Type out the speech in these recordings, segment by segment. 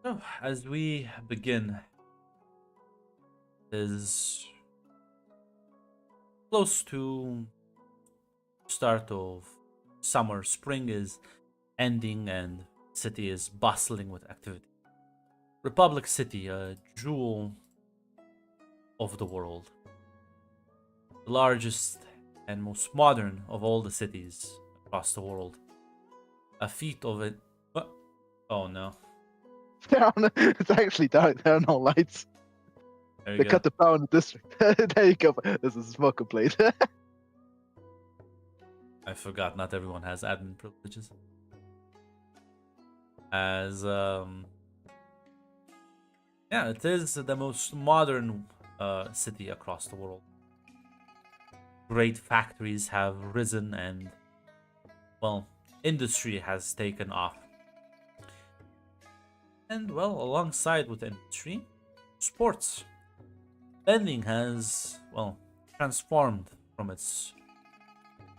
So, as we begin, is close to start of summer. Spring is ending, and city is bustling with activity. Republic City, a jewel of the world, the largest and most modern of all the cities across the world. A feat of it. Oh no! It's actually dark. There are no lights. There you They go. cut the power in the district. There you go. This is a smoke plate. I forgot. Not everyone has admin privileges. As Yeah, it is the most modern city across the world. Great factories have risen and, well, industry has taken off. And, well, alongside with industry, sports. Bending has, well, transformed from its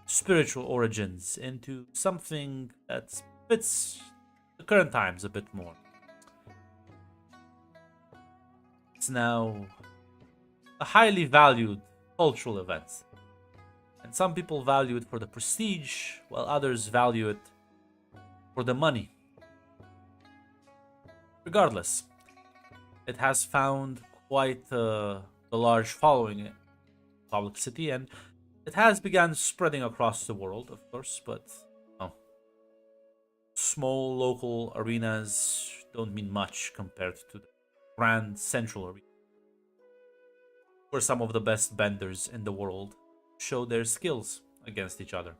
spiritual origins into something that fits the current times a bit more. It's now a highly valued cultural event. And some people value it for the prestige, while others value it for the money. Regardless, it has found quite a large following in Public City, and it has begun spreading across the world, of course, but well, small local arenas don't mean much compared to the grand central arena, where some of the best benders in the world show their skills against each other.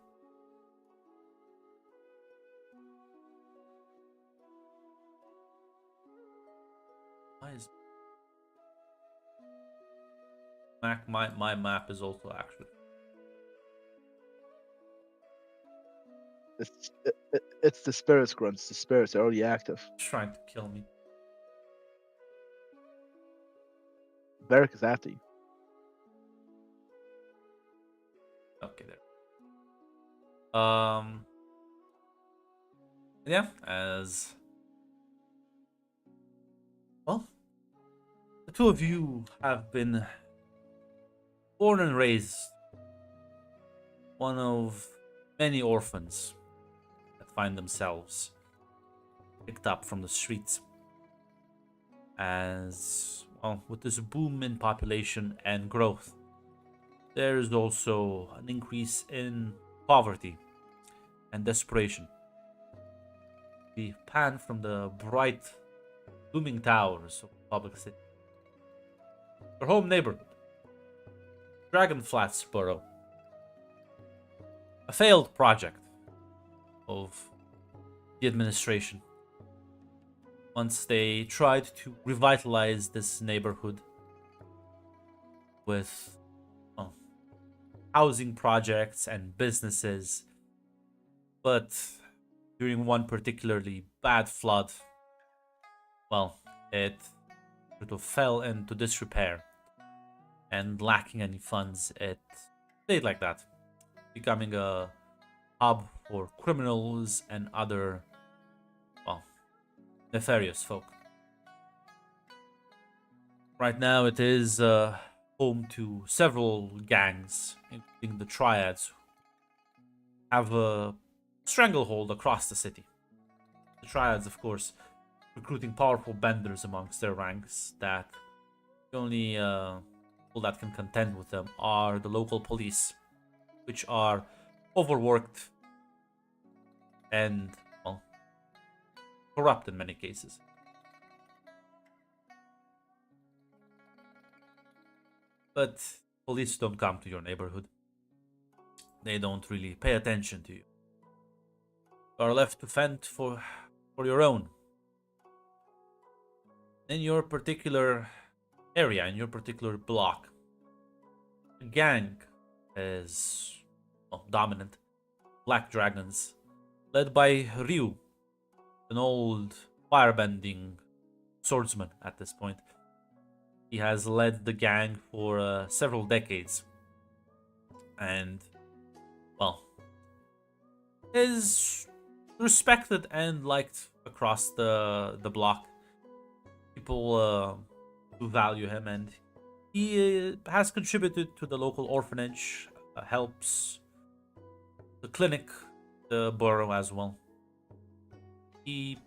Why is my map is also actually it's the spirits grunts. The spirits are already active. trying to kill me. Varric is after you. Okay, there. Yeah, as well, the two of you have been born and raised one of many orphans that find themselves picked up from the streets. As well, with this boom in population and growth, there is also an increase in poverty and desperation. We pan from the bright, blooming towers of Public City. Your home neighborhood, Dragonflat's Borough, a failed project of the administration. Once they tried to revitalize this neighborhood with, well, housing projects and businesses, but during one particularly bad flood, well, it sort of fell into disrepair, and lacking any funds, it stayed like that, becoming a hub for criminals and other, well, nefarious folk. Right now, it is home to several gangs, including the Triads, have a stranglehold across the city. The Triads, of course, recruiting powerful benders amongst their ranks. That the only people that can contend with them are the local police, which are overworked and, well, corrupt in many cases. But police don't come to your neighborhood. They don't really pay attention to you. You are left to fend for your own. In your particular area, in your particular block, a gang is, well, dominant. Black Dragons, led by Ryu, an old firebending swordsman at this point. He has led the gang for several decades, and, well, is respected and liked across the block. people who value him, and he has contributed to the local orphanage, helps the clinic, the borough as well. He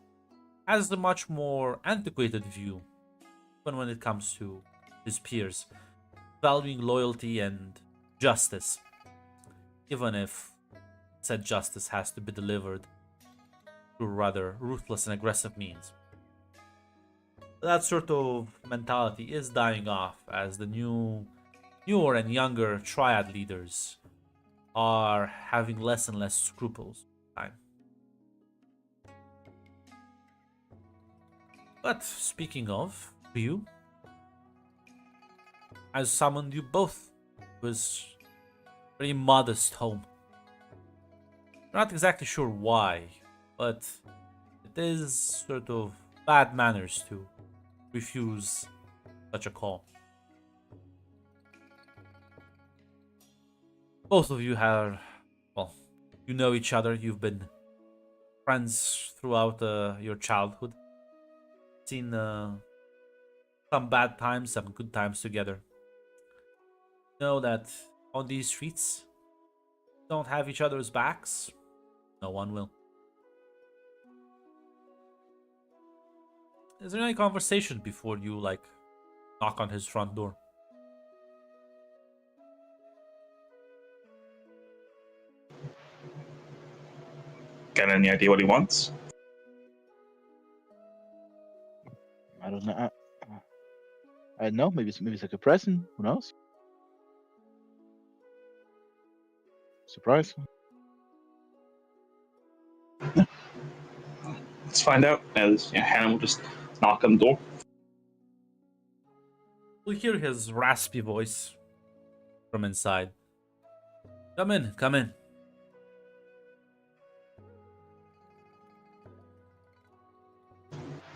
has a much more antiquated view when it comes to his peers, valuing loyalty and justice, even if said justice has to be delivered through rather ruthless and aggressive means. That sort of mentality is dying off as the newer and younger triad leaders are having less and less scruples with time. But speaking of you, I summoned you both to his very modest home. Not exactly sure why, but it is sort of bad manners to refuse such a call. Both of you have, well, you know each other. You've been friends throughout your childhood. Seen some bad times, some good times together. Know that on these streets, don't have each other's backs. No one will. Is there any conversation before you knock on his front door? Got any idea what he wants? I don't know. I don't know. Maybe it's like a present. Who knows? Surprise. Let's find out. As Hannah will just knock on the door. We hear his raspy voice from inside. Come in, come in.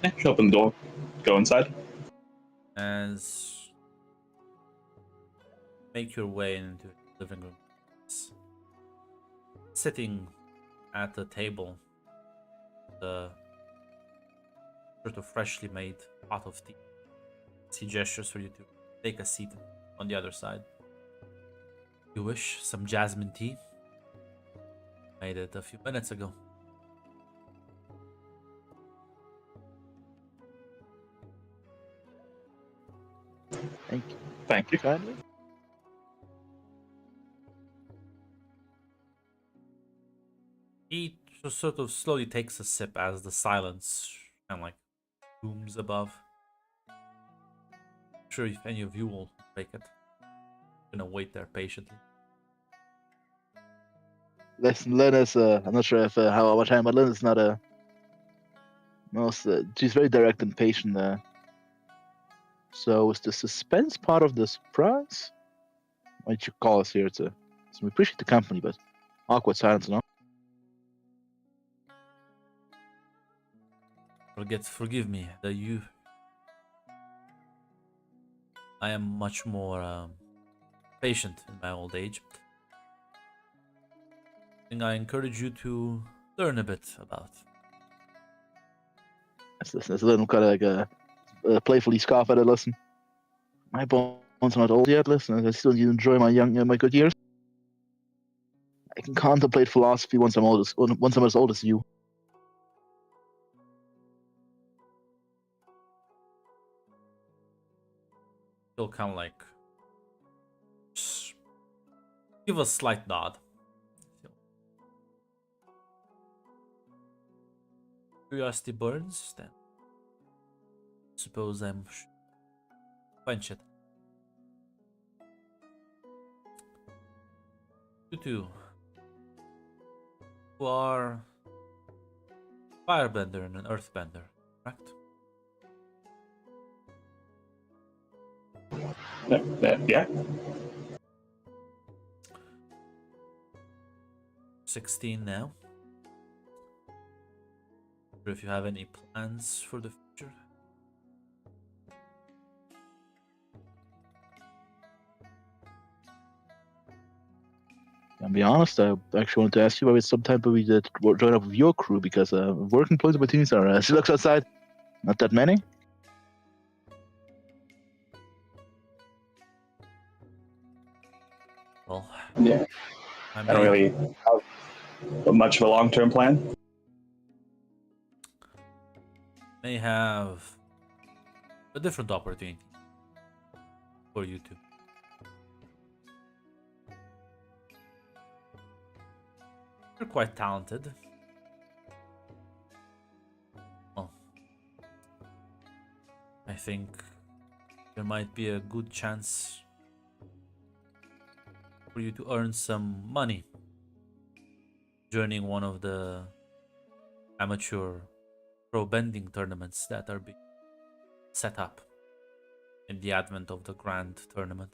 Yeah, she'll open the door. Go inside. As make your way into the living room. Sitting at the table, the sort of freshly made pot of tea. He gestures for you to take a seat on the other side. You wish some jasmine tea? Made it a few minutes ago. Thank you. Thank you. Kindly. He just sort of slowly takes a sip as the silence kind of booms above. I'm sure if any of you will break it. I'm gonna wait there patiently. Listen, Lena's. I'm not sure if how much time, but Lena's not a. Most. She's very direct and patient. So is the suspense part of the surprise? Why don't you call us here to? So we appreciate the company, but awkward silence, no? Forgive me that I am much more patient in my old age. And I encourage you to learn a bit about. Listen, there's a little kind of like a playfully scoff at it. Listen, my bones are not old yet. Listen, I still enjoy my good years. I can contemplate philosophy once I'm as old as you. He'll kind of give a slight nod. Curiosity burns, then suppose I'm quench it. You two, who are firebender and an earthbender, correct? Yeah. 16 now. Sure if you have any plans for the future. I'll be honest, I actually wanted to ask you whether it's sometime we did join up with your crew because work employees opportunities are. She looks outside. Not that many. Well, Yeah. I I don't may, really have much of a long-term plan. may have a different opportunity for you two. You're quite talented. Well, I think there might be a good chance for you to earn some money joining one of the amateur pro bending tournaments that are being set up in the advent of the grand tournament.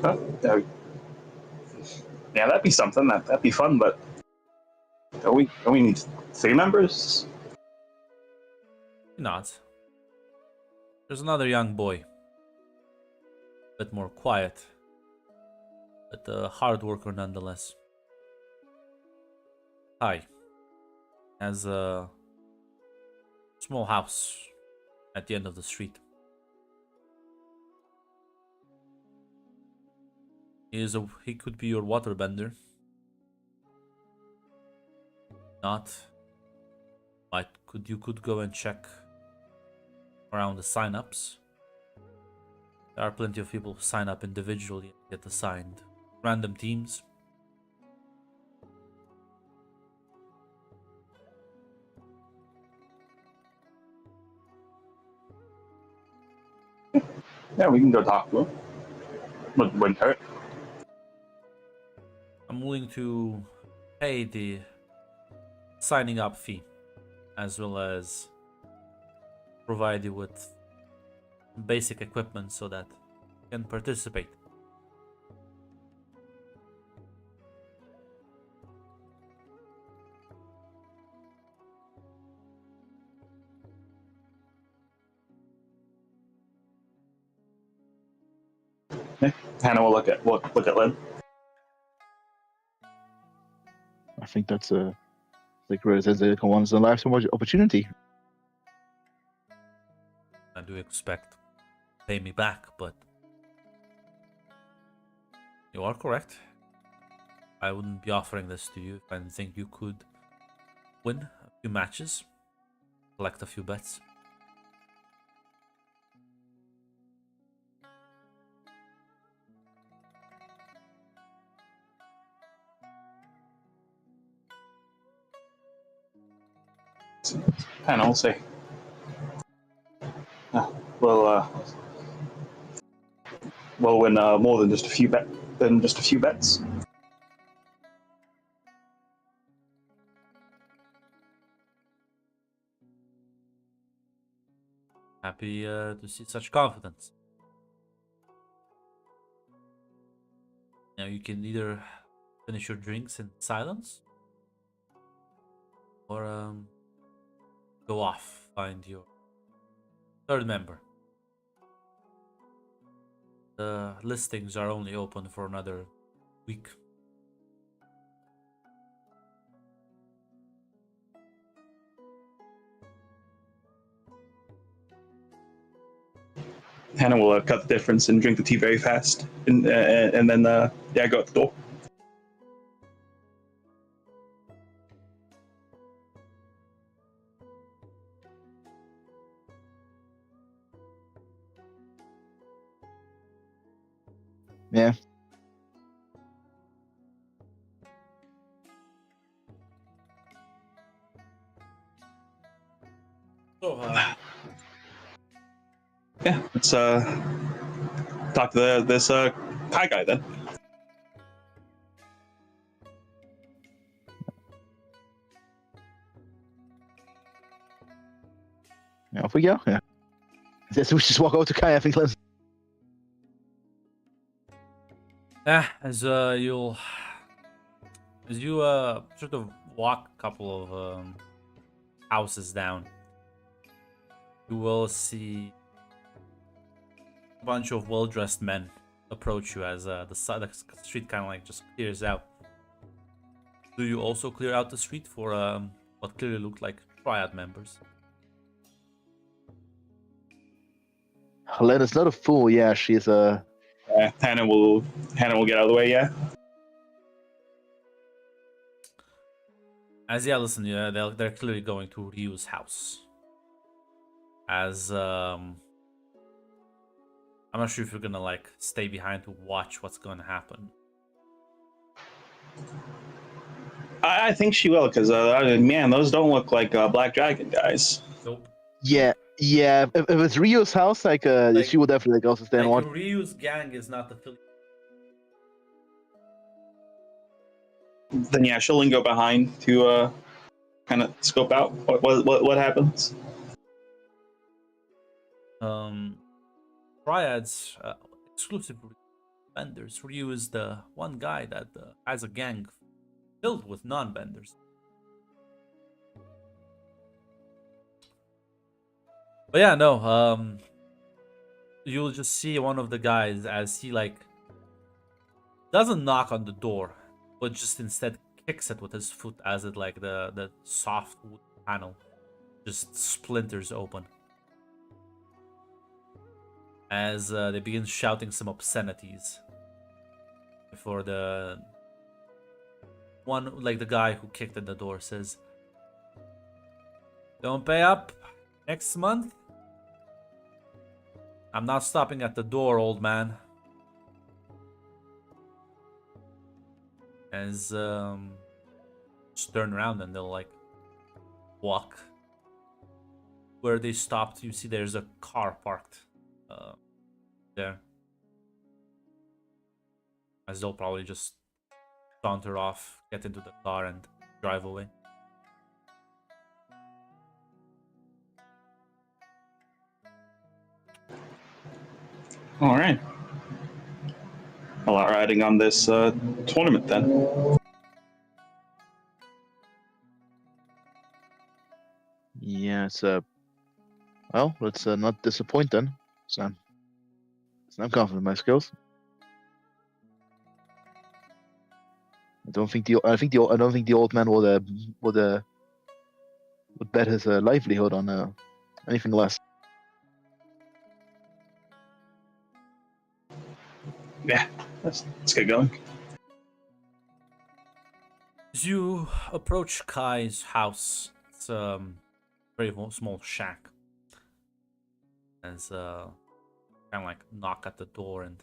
Huh? Yeah, that'd be something. That'd be fun. But don't we need 3 members? Not. There's another young boy, a bit more quiet, but a hard worker nonetheless. Hi. Has a small house at the end of the street. He could be your waterbender. Not. You could go and check around the sign-ups. There are plenty of people who sign up individually and get assigned random teams. Yeah, we can go talk to him. Wouldn't hurt. I'm willing to pay the signing up fee, as well as provide you with basic equipment so that you can participate. Yeah. Hannah will look at Lynn. I think that's like where it says it once in a lifetime opportunity. I do expect pay me back, but you are correct. I wouldn't be offering this to you if I didn't think you could win a few matches, collect a few bets. Hannah will say, "Well, we'll win more than just a few bets." Happy to see such confidence. Now you can either finish your drinks in silence, or go off, find your third member. The listings are only open for another week. Hannah will cut the difference and drink the tea very fast, and then go out the door. Yeah. So, Yeah, let's talk to this Kai guy then. Yeah, off we go. Yeah. Yes, we just walk out to Kai, I think. as you sort of walk a couple of houses down, you will see a bunch of well-dressed men approach you as the street kind of like just clears out. Do you also clear out the street for what clearly looked like Triad members. Helena's not a fool. Yeah, she's a. Hannah will get out of the way. Yeah. As yeah, listen, yeah, they're clearly going to Ryu's house. As I'm not sure if you're gonna like stay behind to watch what's gonna happen. I think she will, because man, those don't look like Black Dragon guys. Nope. Yeah, yeah. If it's Rio's house, like, Like- she will definitely like also stand Like one. Ryu's gang is not affiliated. Then yeah, she'll go behind to kind of scope out what happens. Triads exclusive benders. Ryu is the one guy that has a gang filled with non-benders. But yeah, no. You'll just see one of the guys as he like doesn't knock on the door, but just instead kicks it with his foot as it like the soft wood panel just splinters open. As they begin shouting some obscenities before the one, like the guy who kicked in the door says, "Don't pay up next month. I'm not stopping at the door, old man." As just turn around and they'll like walk where they stopped. You see there's a car parked there, as they'll probably just saunter off, get into the car and drive away. All right. A lot riding on this tournament then. Yeah, it's well, let's not disappoint then. So, I'm confident in my skills. I don't think the old man would bet his livelihood on anything less. Yeah, let's get going. As you approach Kai's house, it's a very small shack. As kind of like knock at the door, and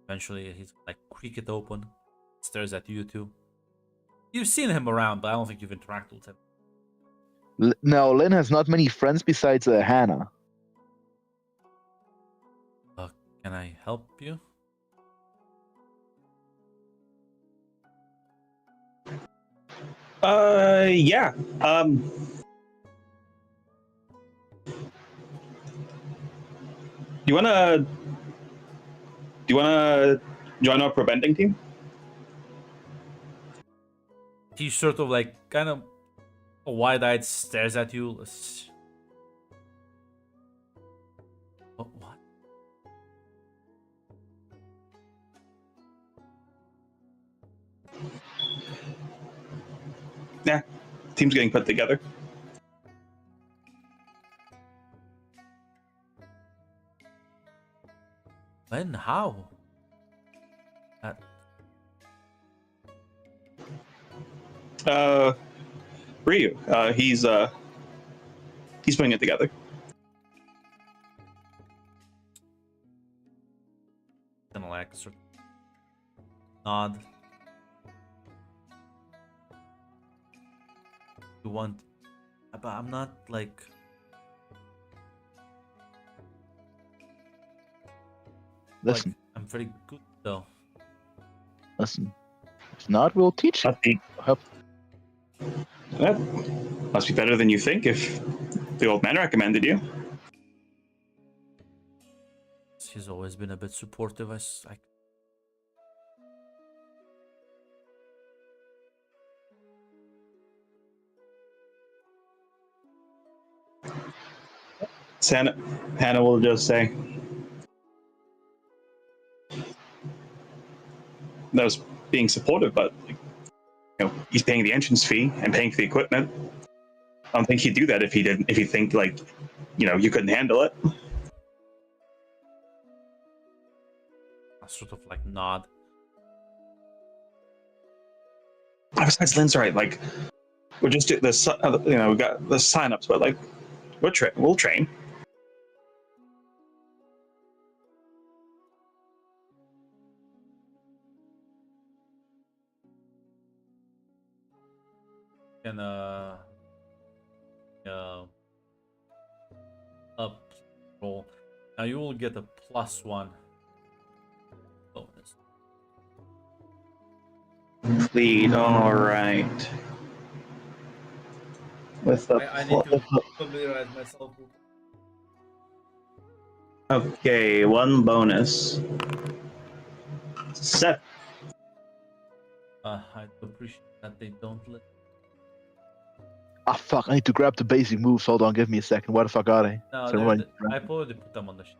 eventually he's like creak it open, stares at you two. You've seen him around, but I don't think you've interacted with him. No, Lynn has not many friends besides Hannah. Can I help you? Yeah. Do you wanna join our preventing team? He sort of like kind of wide-eyed stares at you. What? Yeah, team's getting put together. When? How? Ryu, he's putting it together. Gonna like sort of nod. You want, but I'm not like. Listen, Like, I'm very good though. listen. If not, we'll teach you. That must be better than you think if the old man recommended you. He's always been a bit supportive. Hannah will just say, that was being supportive, but he's paying the entrance fee and paying for the equipment. I don't think he'd do that if he didn't. If he think like, you couldn't handle it. I sort of like nod. Besides, Lynn's right. Like, we're just doing this. We got the signups, but like, we'll train. And up roll. Now you will get a +1 bonus. Lead. All right. With the I need to familiarize myself with. Okay, 1 bonus. 7. I appreciate that they don't let. Ah, fuck, I need to grab the basic moves. Hold on, give me a second. Where the fuck are they? No, So everyone- I probably put them on the sheet.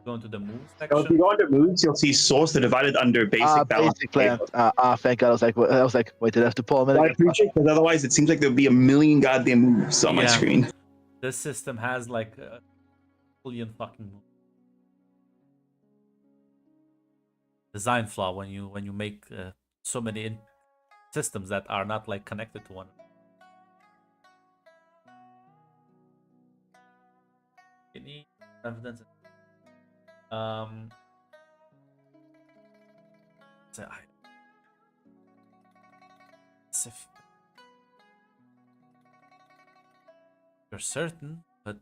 Go into the moves So if section. you go under moves, you'll see source. They're divided under basic, balance, basic plan. Thank God. I was like, wait, did I have to pull a minute? I appreciate, because otherwise it seems like there'll be a million goddamn moves on my Yeah. screen. This system has like a billion fucking moves. Design flaw when you make so many systems that are not like connected to one. Any evidence? So if you're certain, but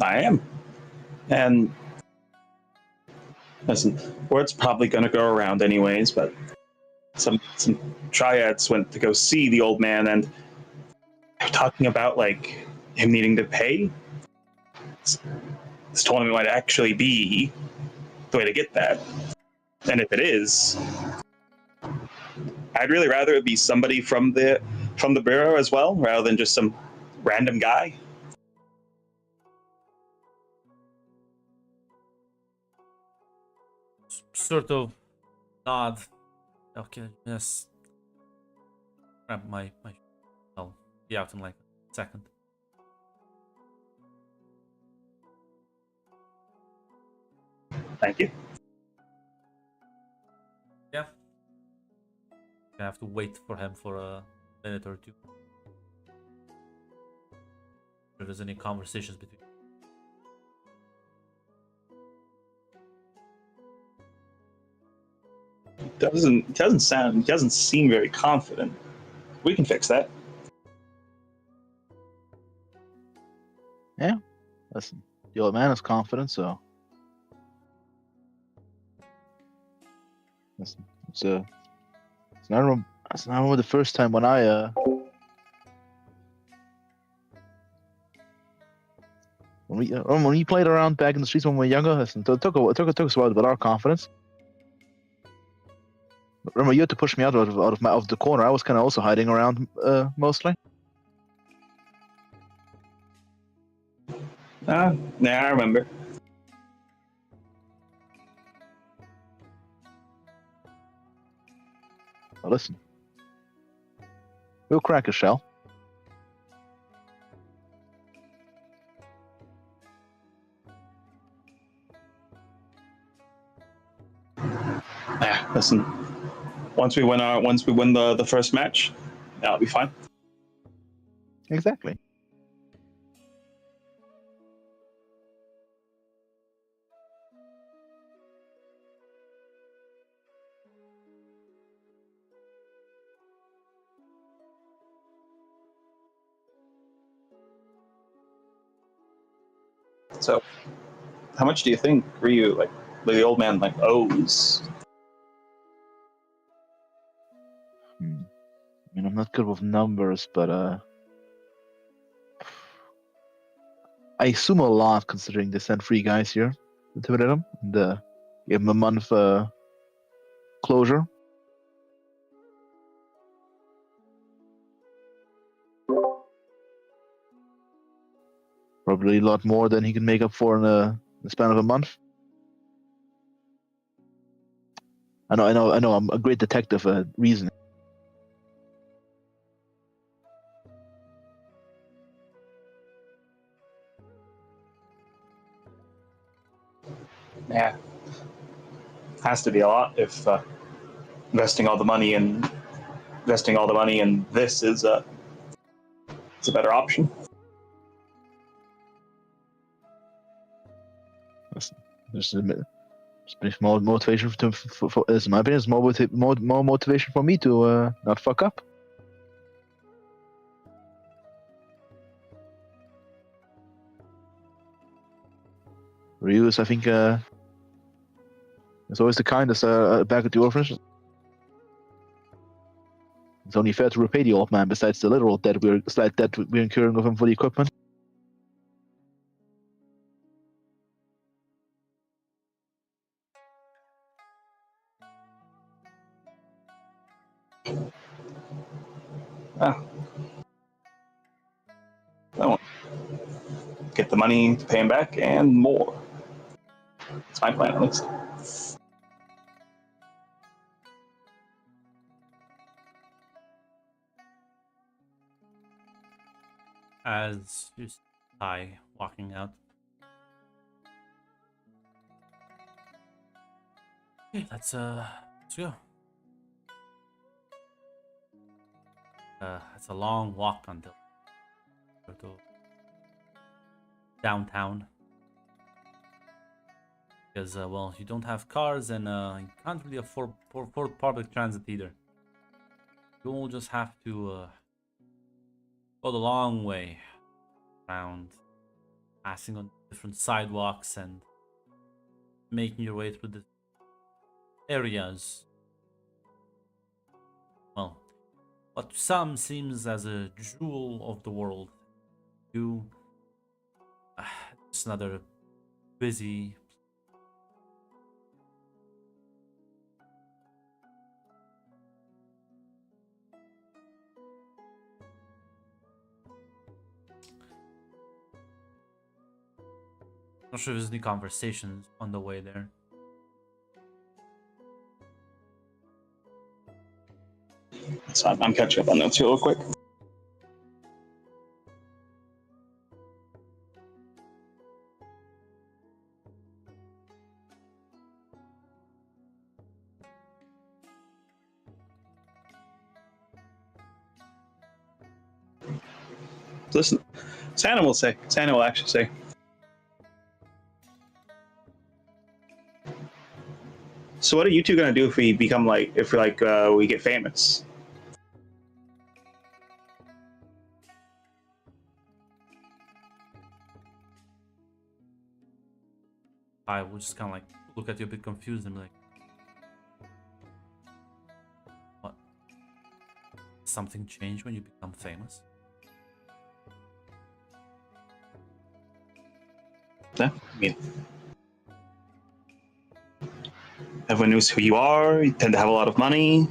I am. And listen, word's probably going to go around anyways, but some triads went to go see the old man, and they're talking about like him needing to pay. This tournament might actually be the way to get that. And if it is, I'd really rather it be somebody from the bureau as well, rather than just some random guy. sort of nod. Okay, yes. Grab my. I'll be out in like a second. Thank you. Yeah. I have to wait for him for a minute or two. If there's any conversations between. Doesn't seem very confident. We can fix that. Listen, the old man is confident, so. Listen, I remember the first time when I when we played around back in the streets when we were younger. Listen, it took us a while to build our confidence. Remember, you had to push me out of the corner. I was kind of also hiding around mostly. Yeah, I remember. Well, listen, we'll crack a shell. Listen. Once we win the first match, that'll be fine. Exactly. So, how much do you think Ryu, like the old man, like owes? I mean, I'm not good with numbers, but I assume a lot considering they sent 3 guys here to intimidate him and give him a month closure. Probably a lot more than he can make up for in the span of a month. I know. I'm a great detective at reasoning. Yeah, has to be a lot if investing all the money in this is a better option. There's a bit more motivation in my opinion, it's more motivation for me to not fuck up. Ryu is, I think, it's always the kindest back at the orphanage. It's only fair to repay the old man, besides the literal debt we're incurring of him for the equipment. Ah, I won't get the money to pay him back and more. It's my plan, at least. As you see Tai walking out. Okay, let's go. It's a long walk until to downtown. Because well, you don't have cars and you can't really afford public transit either. You'll just have to go the long way around, passing on different sidewalks and making your way through the areas. Well, what to some seems as a jewel of the world. You, just another busy. Not sure if there's any conversations on the way there. So I'm catching up on notes here real quick. Listen, Santa will actually say. So what are you two gonna do if we become we get famous? I will just kind of like look at you a bit confused and be like, what? Something changed when you become famous? Yeah, I mean, everyone knows who you are. You tend to have a lot of money.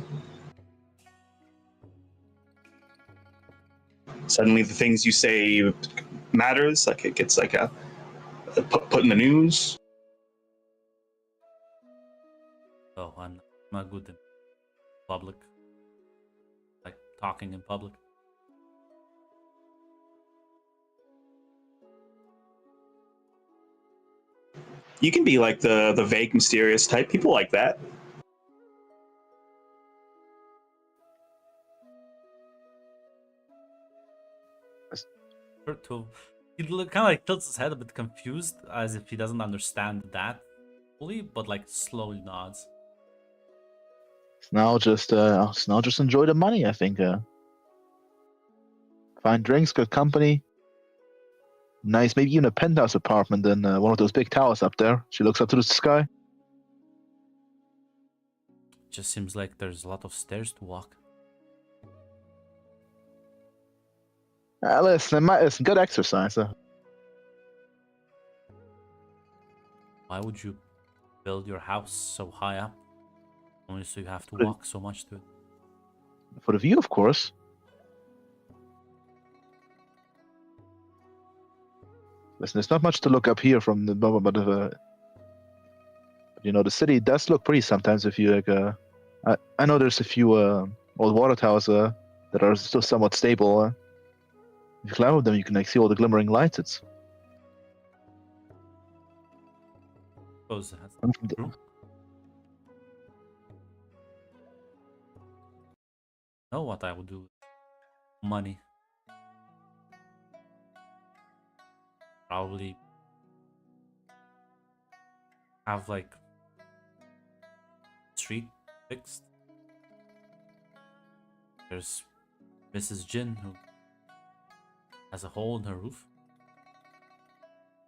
Suddenly, the things you say matters. Like it gets like a put in the news. Oh, I'm not good in public, like talking in public. You can be like the vague, mysterious type. People like that. He kind of like tilts his head a bit confused, as if he doesn't understand that fully, but like slowly nods. Now just enjoy the money. I think. Fine drinks, good company. Nice, maybe even a penthouse apartment in one of those big towers up there. She looks up to the sky. Just seems like there's a lot of stairs to walk. Listen, good exercise. Why would you build your house so high up? Only so you have to But- walk so much to it. For the view, of course. Listen, there's not much to look up here from the but You know, the city does look pretty sometimes if you like. I know there's a few old water towers that are still somewhat stable. If you climb up them, you can like see all the glimmering lights. It's Suppose that's I'm from the- true. Know what I would do with money? Probably have like street fixed. There's Mrs. Jin who has a hole in her roof.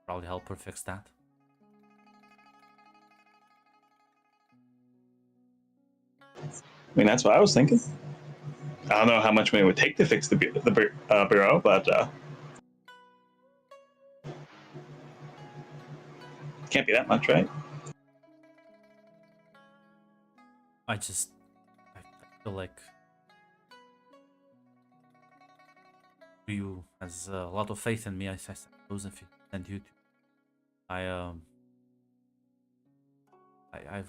Probably help her fix that. I mean, that's what I was thinking. I don't know how much money it would take to fix the bureau, but can't be that much, right? I feel like Ryu has a lot of faith in me. I suppose if you and you too. I've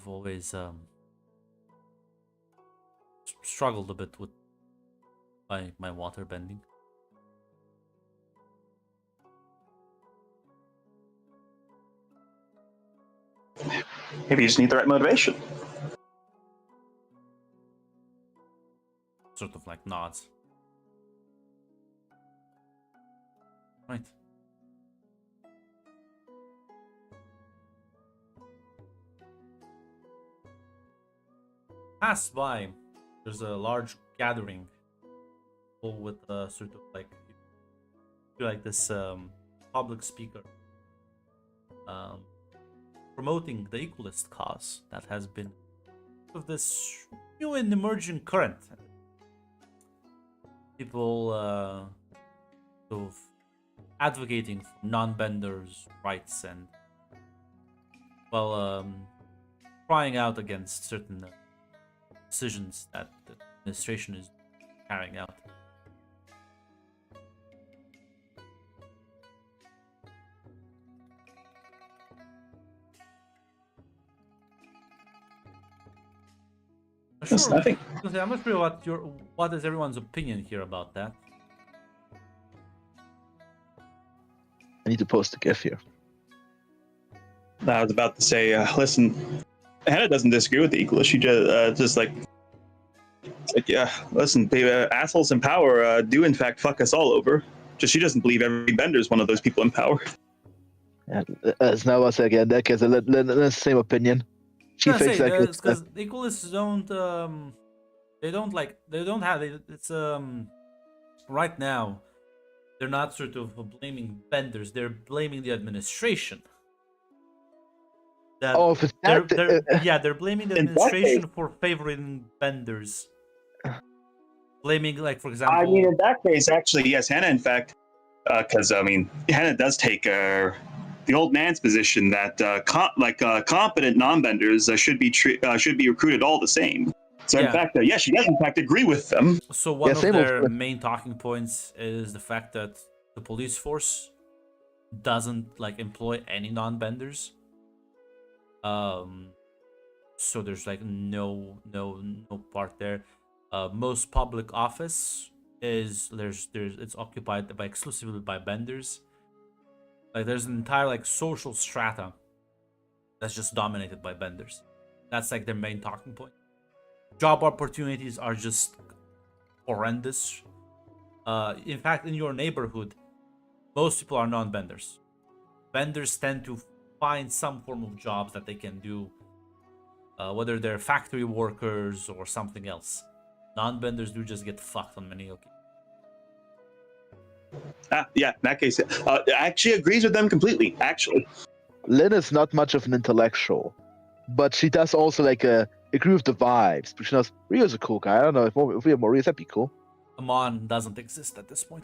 always struggled a bit with my water bending. Maybe you just need the right motivation. Sort of like nods. Right. Pass by. There's a large gathering. People with sort of like this public speaker promoting the equalist cause that has been of this new and emerging current. People sort of advocating for non-benders' rights and crying out against certain decisions that the administration is carrying out. Listen, I think I'm not sure what is everyone's opinion here about that. I need to post a GIF here. I was about to say, listen, Hannah doesn't disagree with the equalist. She just like, yeah, listen, assholes in power do in fact fuck us all over. Just she doesn't believe every bender is one of those people in power. And as now I say again, that gets the same opinion. She I thinks say that it's because the equalists don't it's right now they're not sort of blaming benders, they're blaming the administration. That if it's that, they're blaming the in that administration case- for favoring benders. Blaming, like, for example, I mean, in that case, actually, yes, Hannah, in fact, because I mean, Hannah does take the old man's position that competent non-benders should be recruited all the same. So in Yeah. fact, yes, she does in fact agree with them. so one of same their with- main talking points is the fact that the police force doesn't like employ any non-benders. So there's like no part there. Most public office is it's occupied by exclusively by benders. Like there's an entire like social strata that's just dominated by benders. That's like their main talking point. Job opportunities are just horrendous. In fact, in your neighborhood, most people are non-benders. Benders tend to find some form of jobs that they can do, whether they're factory workers or something else. Non-benders do just get fucked on many occasions. Yeah, in that case, actually agrees with them completely. Actually, Lynn is not much of an intellectual, but she does also like agree with the vibes. But she knows Rio's a cool guy. I don't know if we have more Rios, that'd be cool. Amon doesn't exist at this point.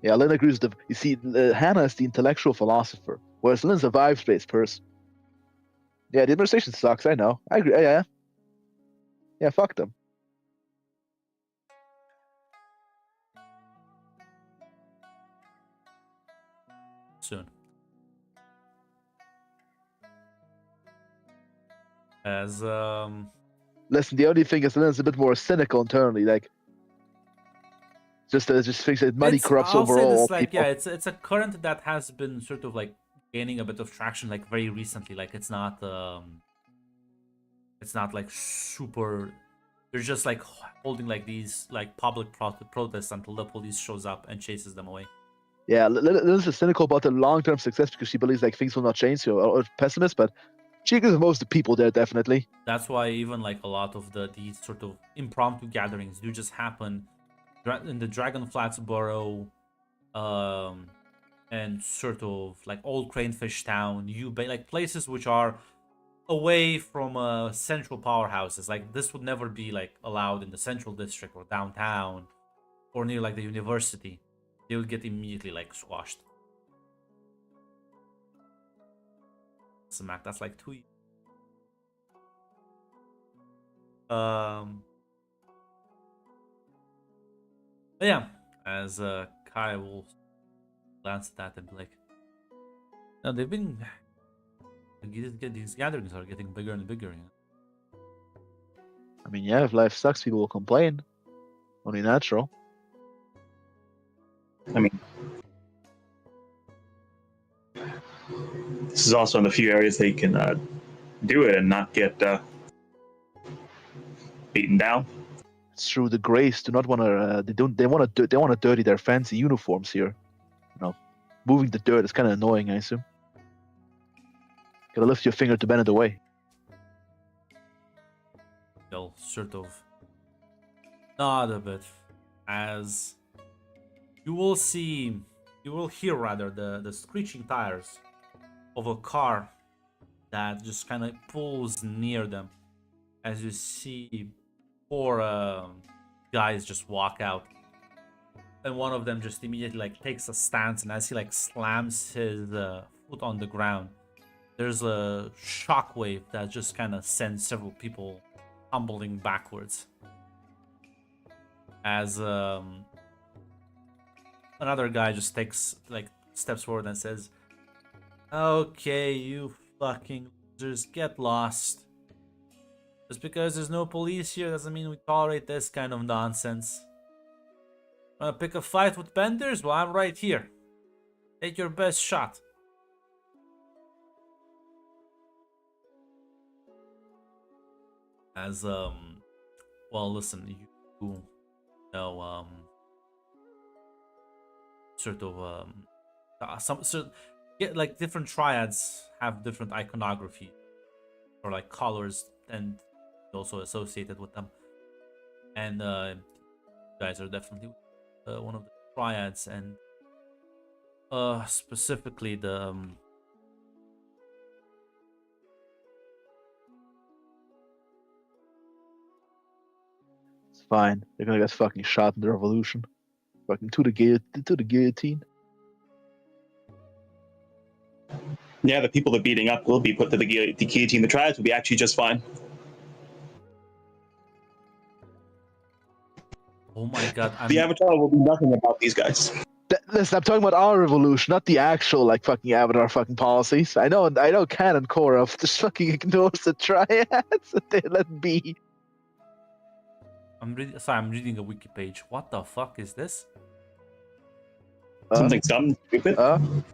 Yeah, Lynn agrees with the. You see, Hannah is the intellectual philosopher, whereas Lynn's a vibes-based person. Yeah, the administration sucks. I know. I agree. Yeah. Yeah, fuck them. Soon. As Listen, the only thing is Lynn's a bit more cynical internally. Like, just thinks that money corrupts I'll say overall this, like, people. yeah, it's a current that has been sort of like gaining a bit of traction, like very recently. Like, it's not like super. They're just like holding like these like public protests until the police shows up and chases them away. Yeah, Lynn's is cynical about the long-term success because she believes like things will not change. So, or pessimist, but she agrees with most of the people there definitely. That's why even like a lot of these sort of impromptu gatherings do just happen in the Dragon Flats borough, and sort of like Old Cranefish Town, like places which are away from central powerhouses. Like this would never be like allowed in the central district or downtown or near like the university. They would get immediately like squashed. Smack, that's like 2 years. But yeah, as Kai will glance at that and be like, no, they've been these gatherings are getting bigger and bigger. You know? I mean, yeah, if life sucks, people will complain. Only natural. I mean, this is also in the few areas they can do it and not get beaten down. It's true. The Grays do not want to. They want to dirty their fancy uniforms here. You know, moving the dirt is kind of annoying, I assume. Gotta lift your finger to bend it away. They'll sort of nod a bit as you will hear rather the screeching tires of a car that just kind of pulls near them as you see 4 guys just walk out, and one of them just immediately like takes a stance, and as he like slams his foot on the ground, there's a shockwave that just kind of sends several people tumbling backwards as another guy just steps forward and says, okay, you fucking losers, get lost. Just because there's no police here doesn't mean we tolerate this kind of nonsense. Wanna pick a fight with Benders? Well, I'm right here. Take your best shot. As well, listen, you know sort of like different triads have different iconography or like colors and also associated with them, and you guys are definitely one of the triads, and specifically the It's fine. They're gonna get fucking shot in the revolution. Fucking to the guillotine. Yeah, the people they're beating up will be put to the guillotine. The triads will be actually just fine. oh my god, The Avatar will do nothing about these guys. Listen, I'm talking about our revolution, not the actual like fucking Avatar fucking policies. I know Canon Korra just fucking ignores the triads and they let be. I'm reading a wiki page. What the fuck is this? Something dumb, stupid.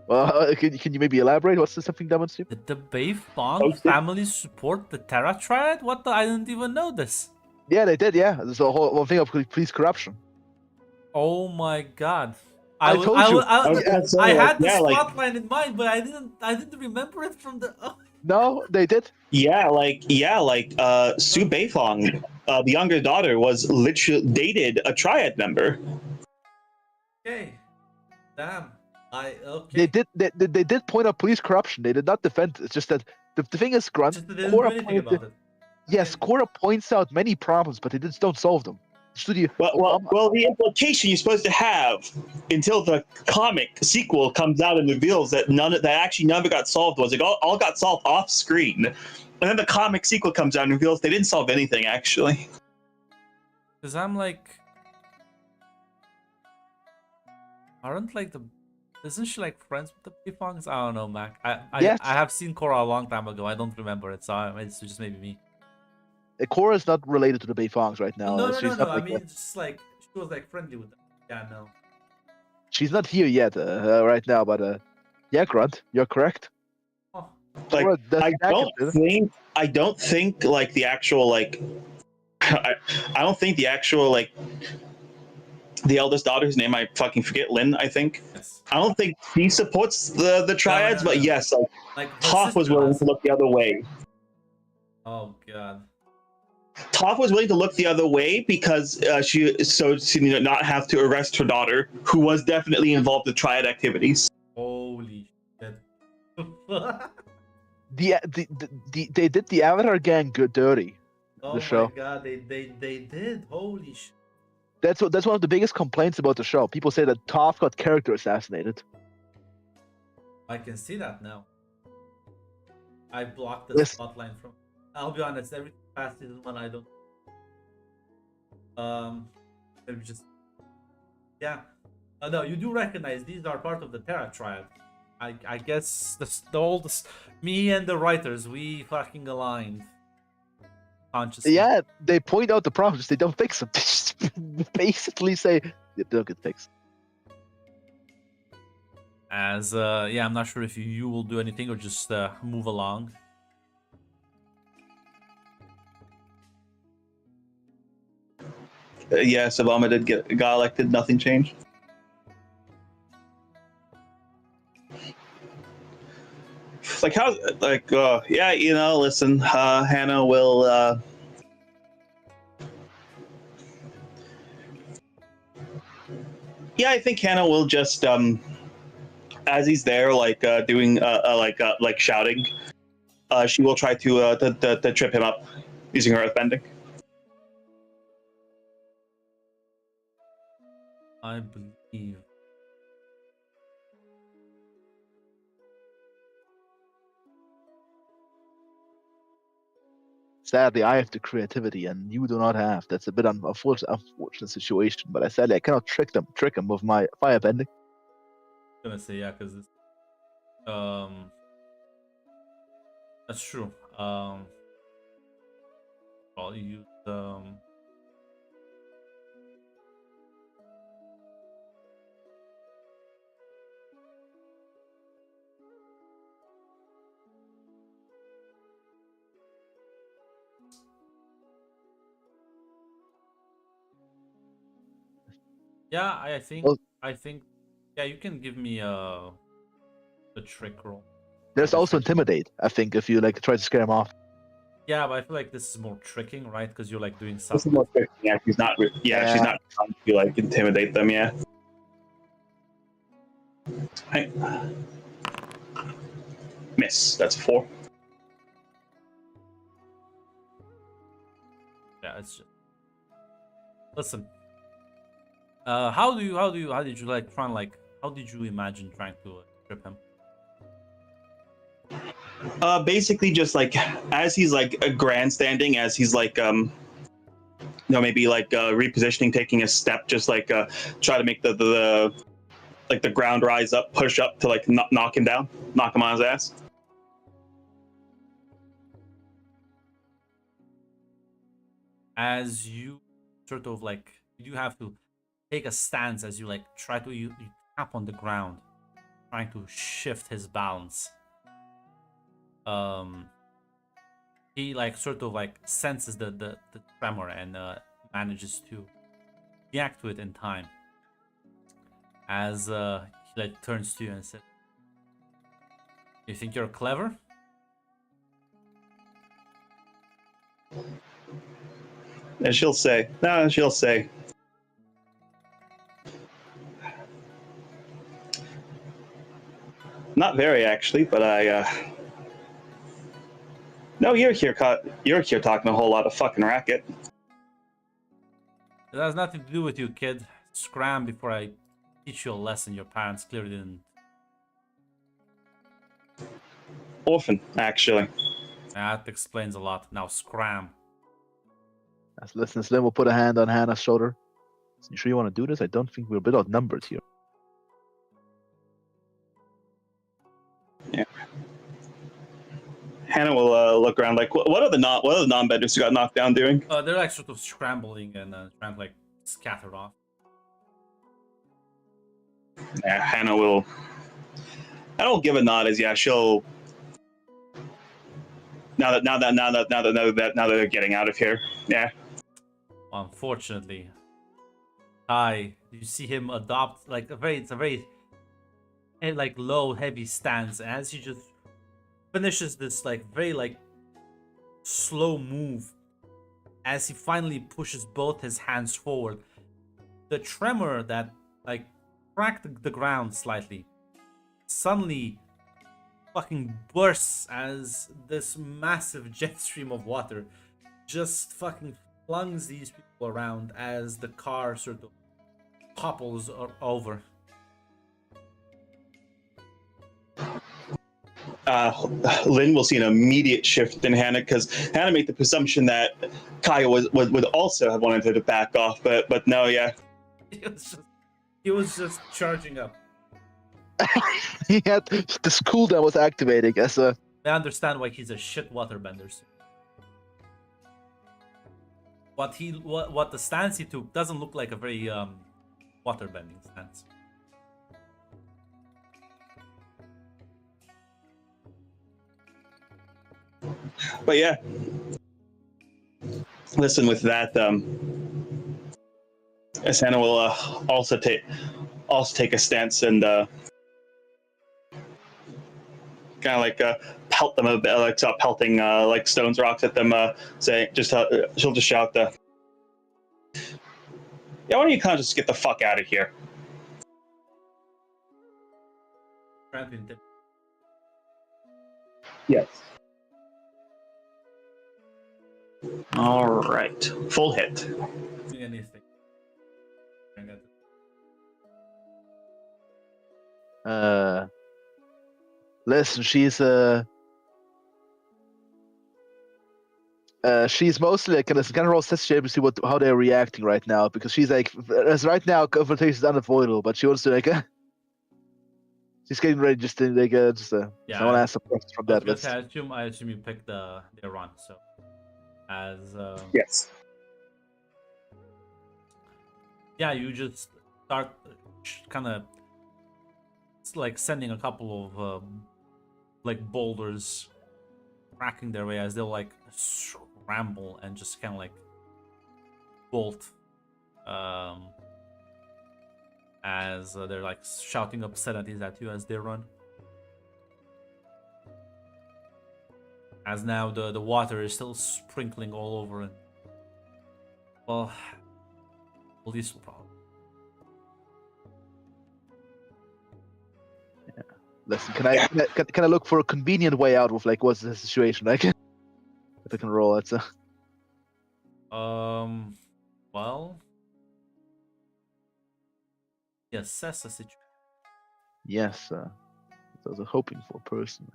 Well, can you maybe elaborate? What's the something dumb and stupid? Did the Beifong family support the Terra Triad? What the? I didn't even know this. Yeah, they did. Yeah, there's a whole thing of police corruption. Oh my god! I told you. I had the spotlight in mind, but I didn't remember it from the. Oh. No, they did. Sue Beifong, the younger daughter, was literally dated a triad member. Okay. Damn. They did point out police corruption. They did not defend it. It's just that the thing is, Grunt. Just didn't do anything about it. Yes, Korra points out many problems, but they just don't solve them. Studio. Well, the implication you're supposed to have until the comic sequel comes out and reveals that none of it got solved was it all got solved off screen, and then the comic sequel comes out and reveals they didn't solve anything actually. Because I'm like, aren't like the Isn't she like friends with the Beefongs? I don't know, Mac. I Yes. I have seen Korra a long time ago. I don't remember it, so it's just maybe me. Korra is not related to the Beifongs right now. No, no, no, She's no. not I like mean, just like she was like friendly with them. Yeah, no. she's not here yet right now. But yeah, Grunt, you're correct. Oh, Like, Korra does I jacket, don't think like the actual like I don't think the actual like the eldest daughter, whose name I fucking forget, Lynn, I think. yes. I don't think he supports the triads, no, but no. yes, like Like her Toph was sister willing has. to look the other way. Oh god. Toph was willing to look the other way because she not have to arrest her daughter, who was definitely involved in triad activities. Holy shit. They did the Avatar gang good dirty. Oh The my show. god, they did. Holy shit. That's one of the biggest complaints about the show. People say that Toph got character assassinated. I can see that now. I blocked the Yes. spotlight from. I'll be honest, every past season one I don't. Maybe just. Yeah. No, you do recognize these are part of the Terra triad. I guess me and the writers, we fucking aligned. Consciously. Yeah, they point out the problems. They don't fix them. They just basically say they don't get fixed. As yeah, I'm not sure if you will do anything or just move along. Yes, Obama got elected. Nothing changed. Like how? Like yeah, listen, Hannah will. Yeah, I think Hannah will just as he's there, like doing like shouting, she will try to trip him up using her earthbending. I believe. Sadly, I have the creativity, and you do not have. That's a bit unfortunate situation. But sadly, I cannot trick him with my firebending. Gonna say yeah, because that's true. I'll use yeah, I think Well- I think yeah, you can give me the trick roll. There's Yeah, also trick. intimidate. I think if you like try to scare him off. Yeah, but I feel like this is more tricking, right? Because you're like doing This is something. more quick. Yeah, she's not. Yeah, she's not trying to like intimidate them. Yeah. Right. Miss. That's 4. Yeah, it's just listen. How did you like try and like how did you imagine trying to trip him? Basically, just like as he's like grandstanding, as he's like maybe like repositioning, taking a step, just like try to make the like the ground rise up, push up to like knock him down, knock him on his ass. As you sort of like you have to take a stance as you like try to you tap on the ground, trying to shift his balance. He like sort of like senses the tremor and manages to react to it in time. As he like turns to you and says, "You think you're clever?" And she'll say, no, she'll say, not very actually, but no, you're here talking a whole lot of fucking racket. It has nothing to do with you, kid. Scram before I teach you a lesson your parents clearly didn't. Orphan, actually. That explains a lot. Now scram. Listen, Slim will put a hand on Hannah's shoulder. You sure you want to do this? I don't think we're a bit outnumbered here. Hannah will look around like, what are the non-benders who got knocked down doing? They're like sort of scrambling and trying to like scatter off. Yeah, Hannah will. I don't give a nod as yeah, she'll. Now that they're getting out of here, yeah. Unfortunately, you see him adopt like it's a very like low, heavy stance, and as he just finishes this like very like slow move, as he finally pushes both his hands forward, the tremor that like cracked the ground slightly suddenly fucking bursts as this massive jet stream of water just fucking flungs these people around as the car sort of topples over. Lynn will see an immediate shift in Hannah because Hannah made the presumption that Kaya would also have wanted her to back off, but no, yeah. He was just charging up. He had this cooldown was activating as a. I understand why he's a shit waterbender. What the stance he took doesn't look like a very waterbending stance. But yeah, listen. With that, Asana will also take a stance and kind of like pelt them a bit, like stop pelting like stones, rocks at them. Saying she'll just shout, "Yeah, why don't you kind of just get the fuck out of here?" Yes. All right, full hit. Anything. Listen, she's mostly like kind of roll sensitive to see how they're reacting right now, because she's like, as right now confrontation is unavoidable, but she wants to like she's getting ready just to like I want to ask some questions from that list. I assume you picked their run, so as Yes. Yeah, you just start kind of like sending a couple of like boulders cracking their way as they'll like scramble and just kind of like bolt as they're like shouting obscenities at you as they run. As now the water is still sprinkling all over, and well, police will probably. Listen, can I look for a convenient way out with like what's the situation like? If I can roll, it's a. Well, assess the situation. Yes, I was hoping for personally.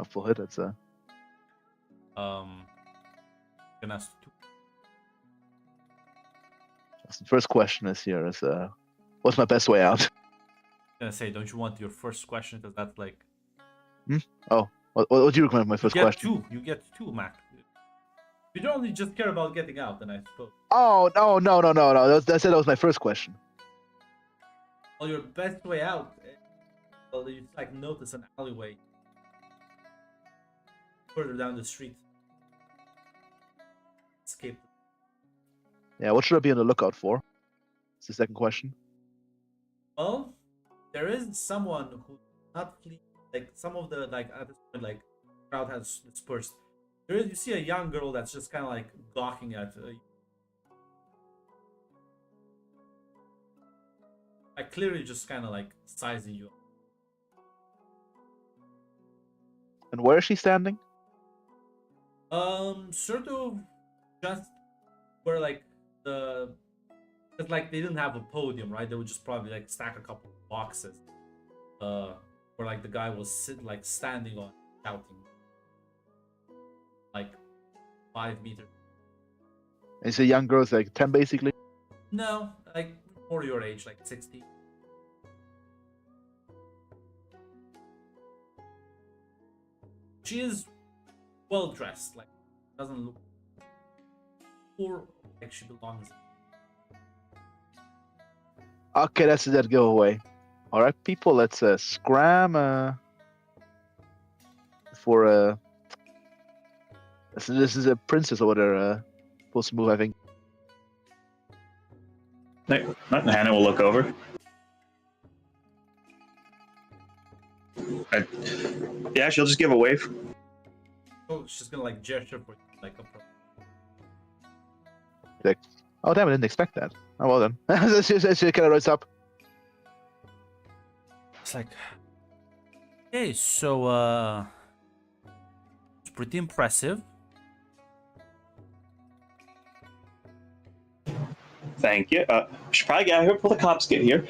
Full hit, it's a. Gonna ask two. The first question is here is what's my best way out? I'm gonna say, don't you want your first question, because that's like. Oh, what do you recommend my first question? You get two, Mac. You don't only just care about getting out, then I suppose. Oh no! I said that was my first question. Well, your best way out. Well, you like notice an alleyway further down the street. Escape. Yeah, what should I be on the lookout for? It's the second question. Well, there is someone who not flee. Like some of the like at this point, like crowd has dispersed. You see a young girl that's just kind of like gawking at. Like clearly just kind of like sizing you up. And where is she standing? Sort of just where like because like they didn't have a podium, right? They would just probably like stack a couple of boxes, where like the guy was standing on, shouting, like 5 meters. And it's a young girl, it's like 10 basically. No, like more your age, like 60. She is well dressed, like doesn't look poor, like she belongs. Okay, that's that giveaway. All right, people, let's scram for this is a princess over there supposed to move, I think. Hannah will look over. Yeah, she'll just give a wave. Oh, she's gonna like gesture for like a. Oh damn, I didn't expect that. Oh well then. she kind of rides up. It's like, okay, so it's pretty impressive. Thank you. We should probably get out here before the cops get here.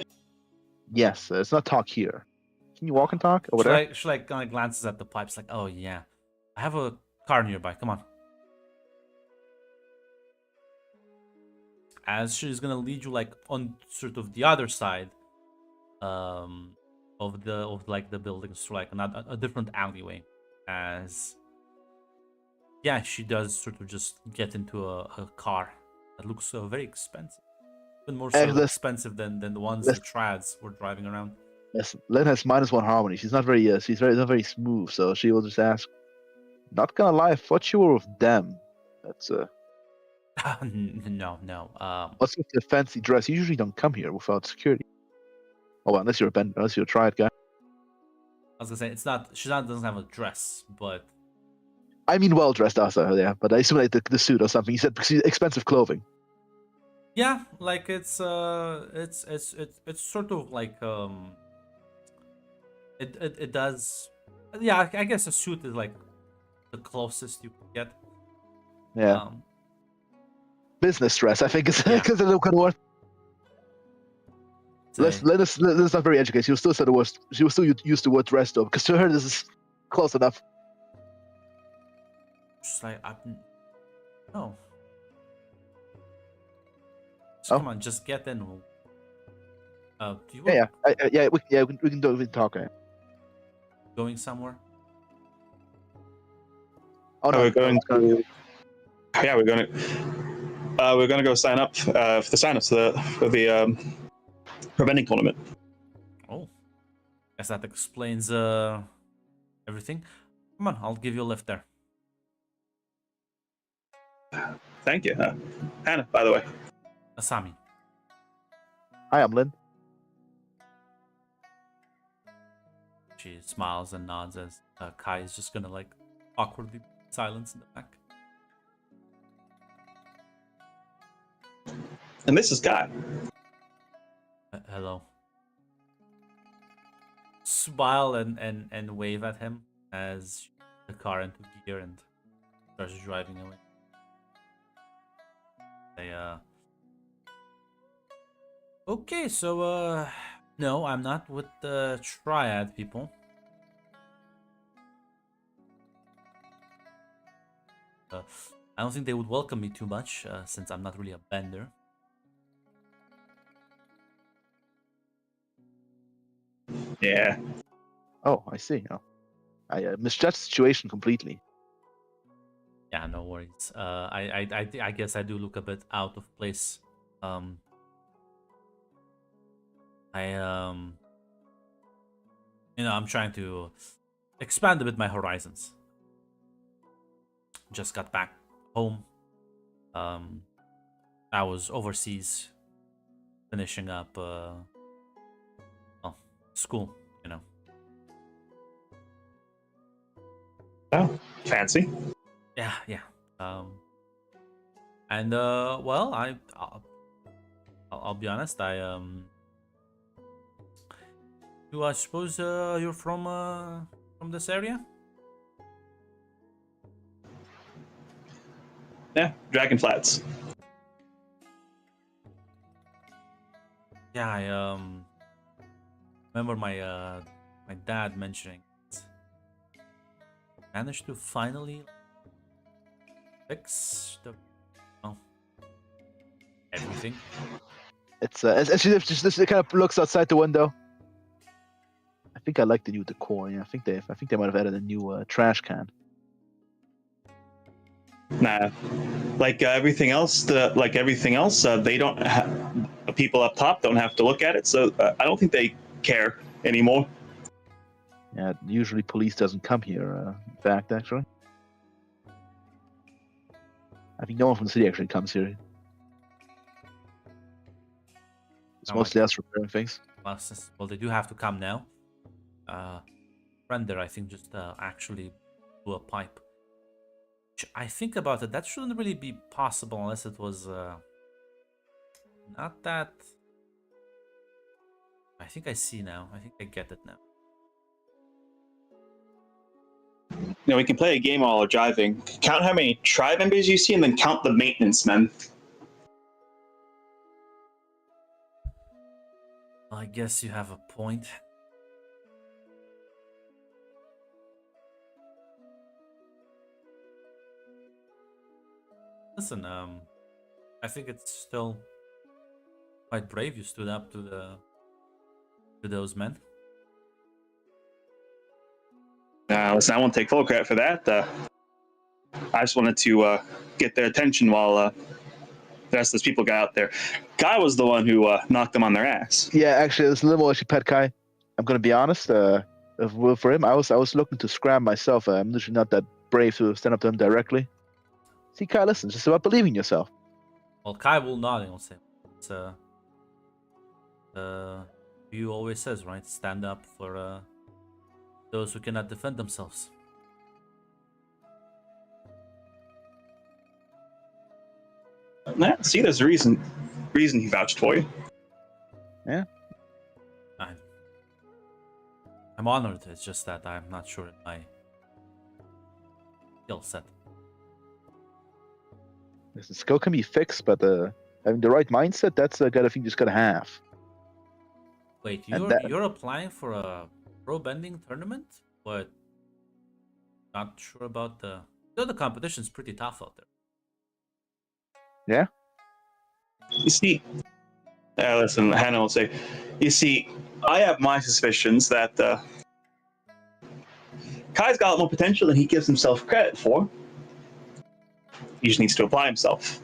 Yes, it's not talk here. Can you walk and talk over there? She like kind of glances at the pipes, like, oh yeah, I have a car nearby. Come on. As she's gonna lead you like on sort of the other side, of like the buildings to like a different alleyway. As yeah, she does sort of just get into a car that looks very expensive, even more so expensive than the ones the trads were driving around. Yes, Lynn has -1 harmony. She's not very not very smooth, so she will just ask. Not gonna lie, I thought you were with them. That's No. What's with the fancy dress? You usually don't come here without security. Oh, well, unless you're a triad guy. I was gonna say it's not. She doesn't have a dress, but I mean, well dressed also, yeah. But I assume like the suit or something. You said expensive clothing. yeah, like it's sort of like it does. Yeah, I guess a suit is like the closest you can get. Yeah. Business dress, I think, is because it kind of worth. Let's not very educated. She was still said the worst. She was still used the word dress though, because to her this is close enough. Just like no. Oh. Come on, just get in. Do you we can do it. We can talk. Going somewhere? Oh no, we're going to. Yeah, we're gonna go sign up for the sign-ups for the preventing tournament. Oh, guess that explains everything. Come on, I'll give you a lift there. Thank you, Hannah. By the way, Asami. Hi, I'm Lynn. She smiles and nods as Kai is just gonna like awkwardly silence in the back. and this is Guy. Hello. Smile and wave at him as the car into gear and starts driving away. Okay, so no, I'm not with the triad people. I don't think they would welcome me too much since I'm not really a bender. Yeah. Oh, I see. Oh. I misjudged the situation completely. Yeah, no worries. I guess I do look a bit out of place. I'm trying to expand a bit my horizons. Just got back home. I was overseas finishing up school, Oh, fancy. Yeah. And well, I'll be honest. Do I suppose you're from this area? Yeah, Dragon Flats. Yeah, I remember my dad mentioning it. Managed to finally fix everything. It's just it kind of looks outside the window. I think I like the new decor. Yeah, I think they might have added a new trash can. Nah, like everything else, they don't. People up top don't have to look at it, so I don't think they care anymore. Yeah, usually police doesn't come here. In fact, actually, I think no one from the city actually comes here. It's Oh, mostly us repairing things. Well, they do have to come now. Render, I think, just actually blew a pipe. Which I think about it, that shouldn't really be possible unless it was not that. I think I see now. I think I get it now. We can play a game while we're driving. Count how many tribe members you see, and then count the maintenance men. Well, I guess you have a point. Listen, I think it's still quite brave you stood up to those men. Listen, I won't take full credit for that. I just wanted to get their attention while the rest of those people got out there. Guy was the one who knocked them on their ass. Yeah, actually, it's a little more actually Pet Kai. I'm gonna be honest. For him, I was looking to scram myself. I'm literally not that brave to stand up to him directly. See, Kai, listen, it's just about believing in yourself. Well, Kai will nod and will say, "It's you always says, right? Stand up for those who cannot defend themselves." Nah, see, there's a reason he vouched for you. Yeah. I'm honored. It's just that I'm not sure in my skill set. Listen, skill can be fixed, but having the right mindset, that's a kind of thing you just gotta have. Wait, And that- you're applying for a pro bending tournament, but not sure about the competition's pretty tough out there. Yeah. You see, listen, Hannah will say, you see, I have my suspicions that Kai's got more potential than he gives himself credit for. He just needs to apply himself.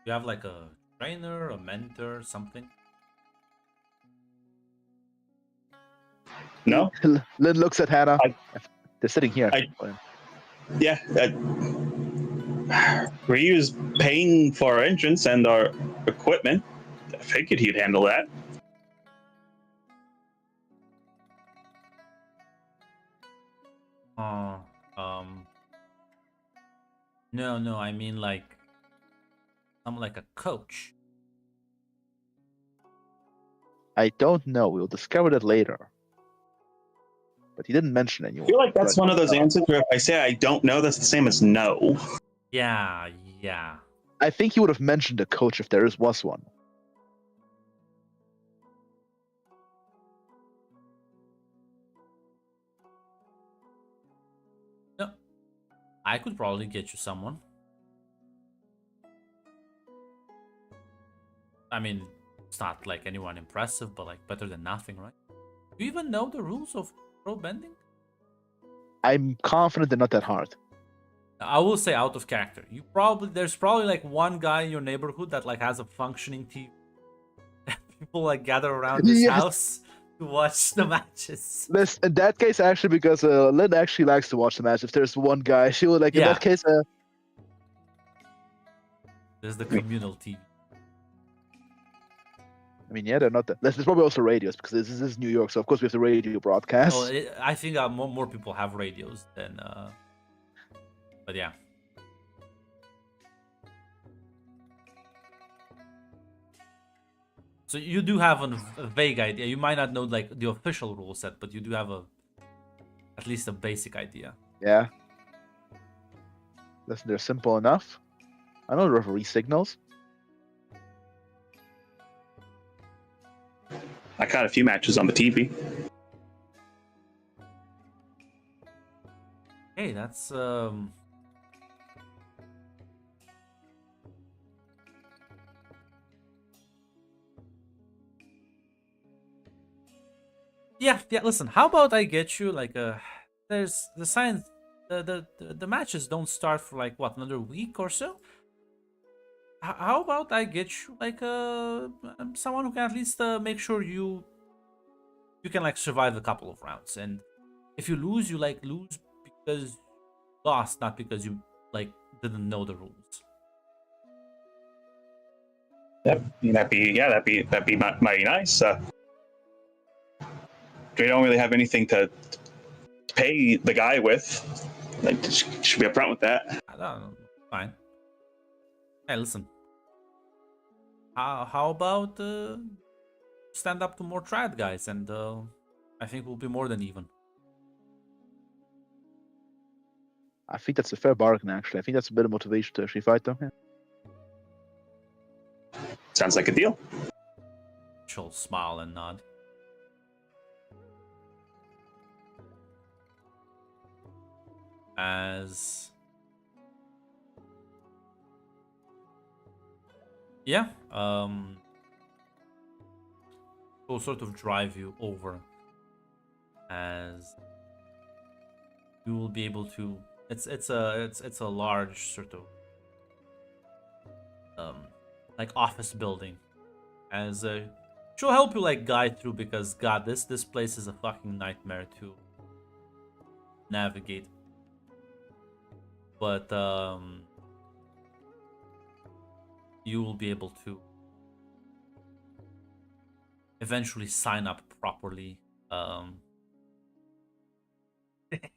You have like a trainer, a mentor, something? No? Lynn looks at Hannah. I- They're sitting here. Yeah. Ryu's paying for our entrance and our equipment. I figured he'd handle that. No, I mean like I'm like a coach. I don't know. We'll discover that later. But he didn't mention I anyone. feel like that's But- one of those answers where if I say I don't know, that's the same as no. Yeah. I think he would have mentioned a coach if there was one. No, I could probably get you someone. I mean, it's not like anyone impressive, but like better than nothing, right? Do you even know the rules of pro bending? I'm confident they're not that hard. I will say out of character. There's probably like one guy in your neighborhood that like has a functioning TV. People like gather around his Yes. house to watch the matches. In that case, actually, because Lynn actually likes to watch the match. If there's one guy, she would like. In Yeah. that case, There's the communal TV. I mean, yeah, they're not. There's probably also radios because this is New York, so of course we have the radio broadcast. Well, I think more people have radios than. But yeah. So you do have a vague idea. You might not know like the official rule set, but you do have at least a basic idea. Yeah. Listen, they're simple enough. I know the referee signals. I caught a few matches on the TV. Hey, that's Yeah. Listen, how about I get you like there's the science. The matches don't start for like what, another week or so. How about I get you like someone who can at least make sure you can like survive a couple of rounds, and if you lose, you like lose because you lost, not because you like didn't know the rules. That'd be mighty nice. We don't really have anything to pay the guy with. Like, should be upfront with that. I don't know. Fine. Hey, listen. How about stand up to more triad guys, and I think we'll be more than even. I think that's a fair bargain, actually. I think that's a bit of motivation to actually fight them. Yeah. Sounds like a deal. She'll smile and nod. As yeah, will sort of drive you over, as you will be able to. It's a large sort of like office building, as she'll help you like guide through, because God, this place is a fucking nightmare to navigate. But you will be able to eventually sign up properly.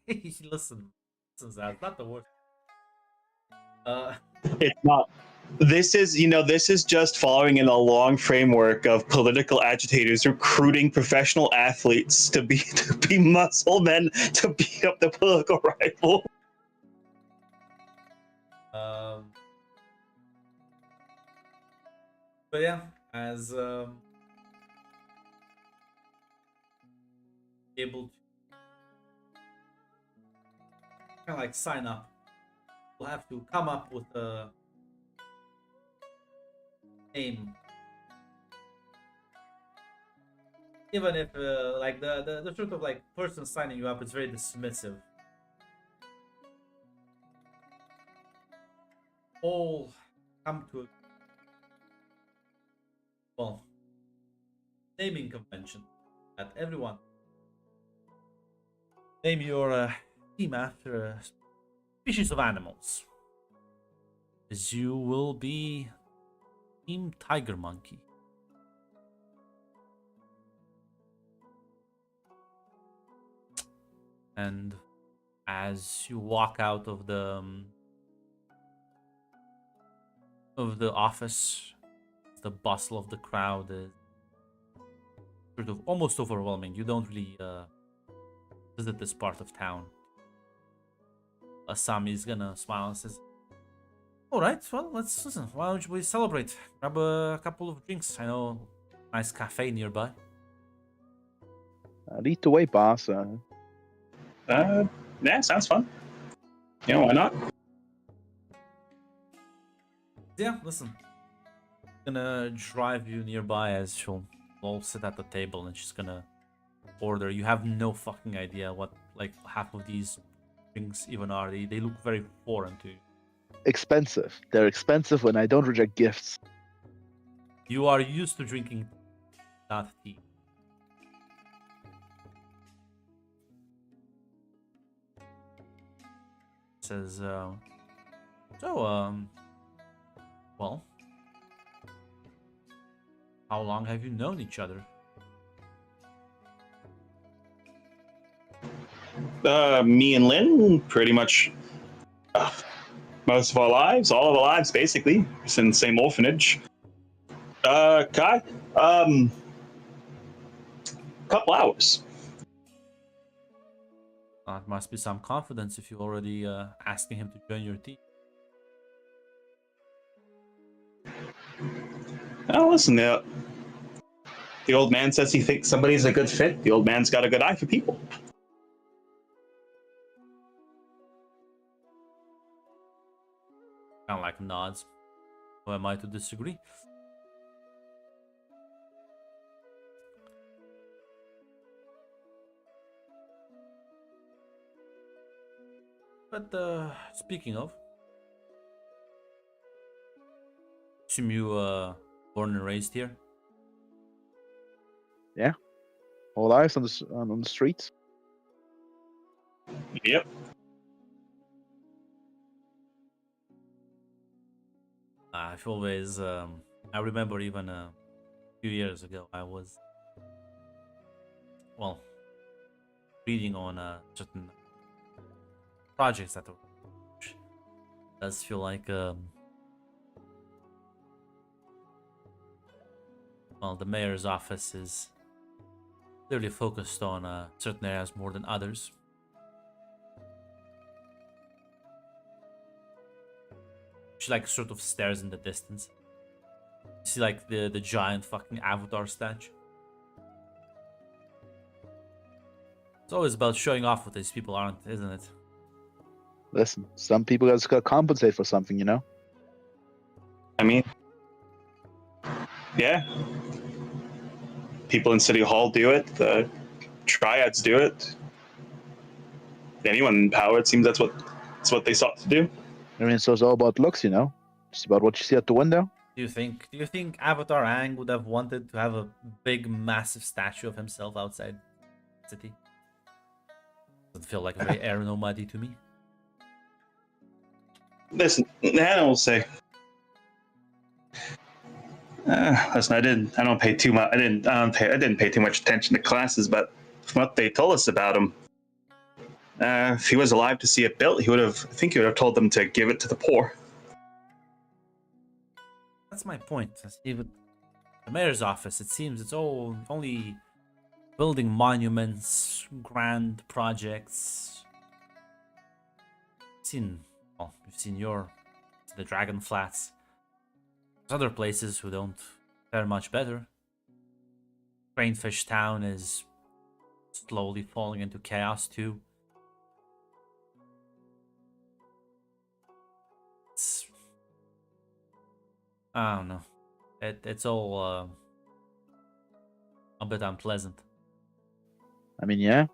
Listen, Zaz, not the worst. It's not. This is just following in a long framework of political agitators recruiting professional athletes to be muscle men to beat up the political rival. But yeah, as able to kind of like sign up, we'll have to come up with a name, even if like the sort of like person signing you up is very dismissive. All come to a naming convention that everyone name your team after a species of animals. As you will be Team Tiger Monkey. And as you walk out of the office, the bustle of the crowd is sort of almost overwhelming. You don't really visit this part of town. Asami's gonna smile and says, "All right, well, let's listen. Why don't we celebrate? Grab a couple of drinks. I know, nice cafe nearby." Lead the way, boss. Yeah, sounds fun. Yeah, why not? Yeah, listen. Gonna drive you nearby, as she'll all sit at the table and she's gonna order. You have no fucking idea what like half of these drinks even are. They look very foreign to you. Expensive. They're expensive when I don't reject gifts. You are used to drinking, not tea. Says, well, how long have you known each other? Me and Lynn, pretty much most of our lives, all of our lives, basically. It's in the same orphanage. Kai, couple hours. It must be some confidence if you're already asking him to join your team. Oh, listen, the old man says he thinks somebody's a good fit. The old man's got a good eye for people. Kind of like nods. Who am I to disagree? But speaking of, assume you born and raised here. All eyes on on the streets. Yep. I've always I remember even a few years ago I was well reading on certain projects that does feel like well the mayor's office is clearly focused on certain areas more than others. She like sort of stares in the distance. You see like the giant fucking avatar statue. It's always about showing off what these people aren't, isn't it? Listen, some people just got to compensate for something, you know. I mean, yeah. People in City Hall do it. The Triads do it. Anyone in power, it seems that's what they sought to do. I mean, so it's all about looks, you know. Just about what you see out the window. Do you think Avatar Aang would have wanted to have a big massive statue of himself outside the city? Doesn't feel like very air nomady to me. Listen, Hannah will say. Listen, I didn't pay too much. I didn't pay too much attention to classes, but from what they told us about him, if he was alive to see it built, I think he would have told them to give it to the poor. That's my point. See, with the mayor's office, it seems it's only building monuments, grand projects. You've seen the Dragon Flats. There's other places who don't fare much better. Cranefish Town is slowly falling into chaos too. I don't know. It's all a bit unpleasant. I mean, yeah,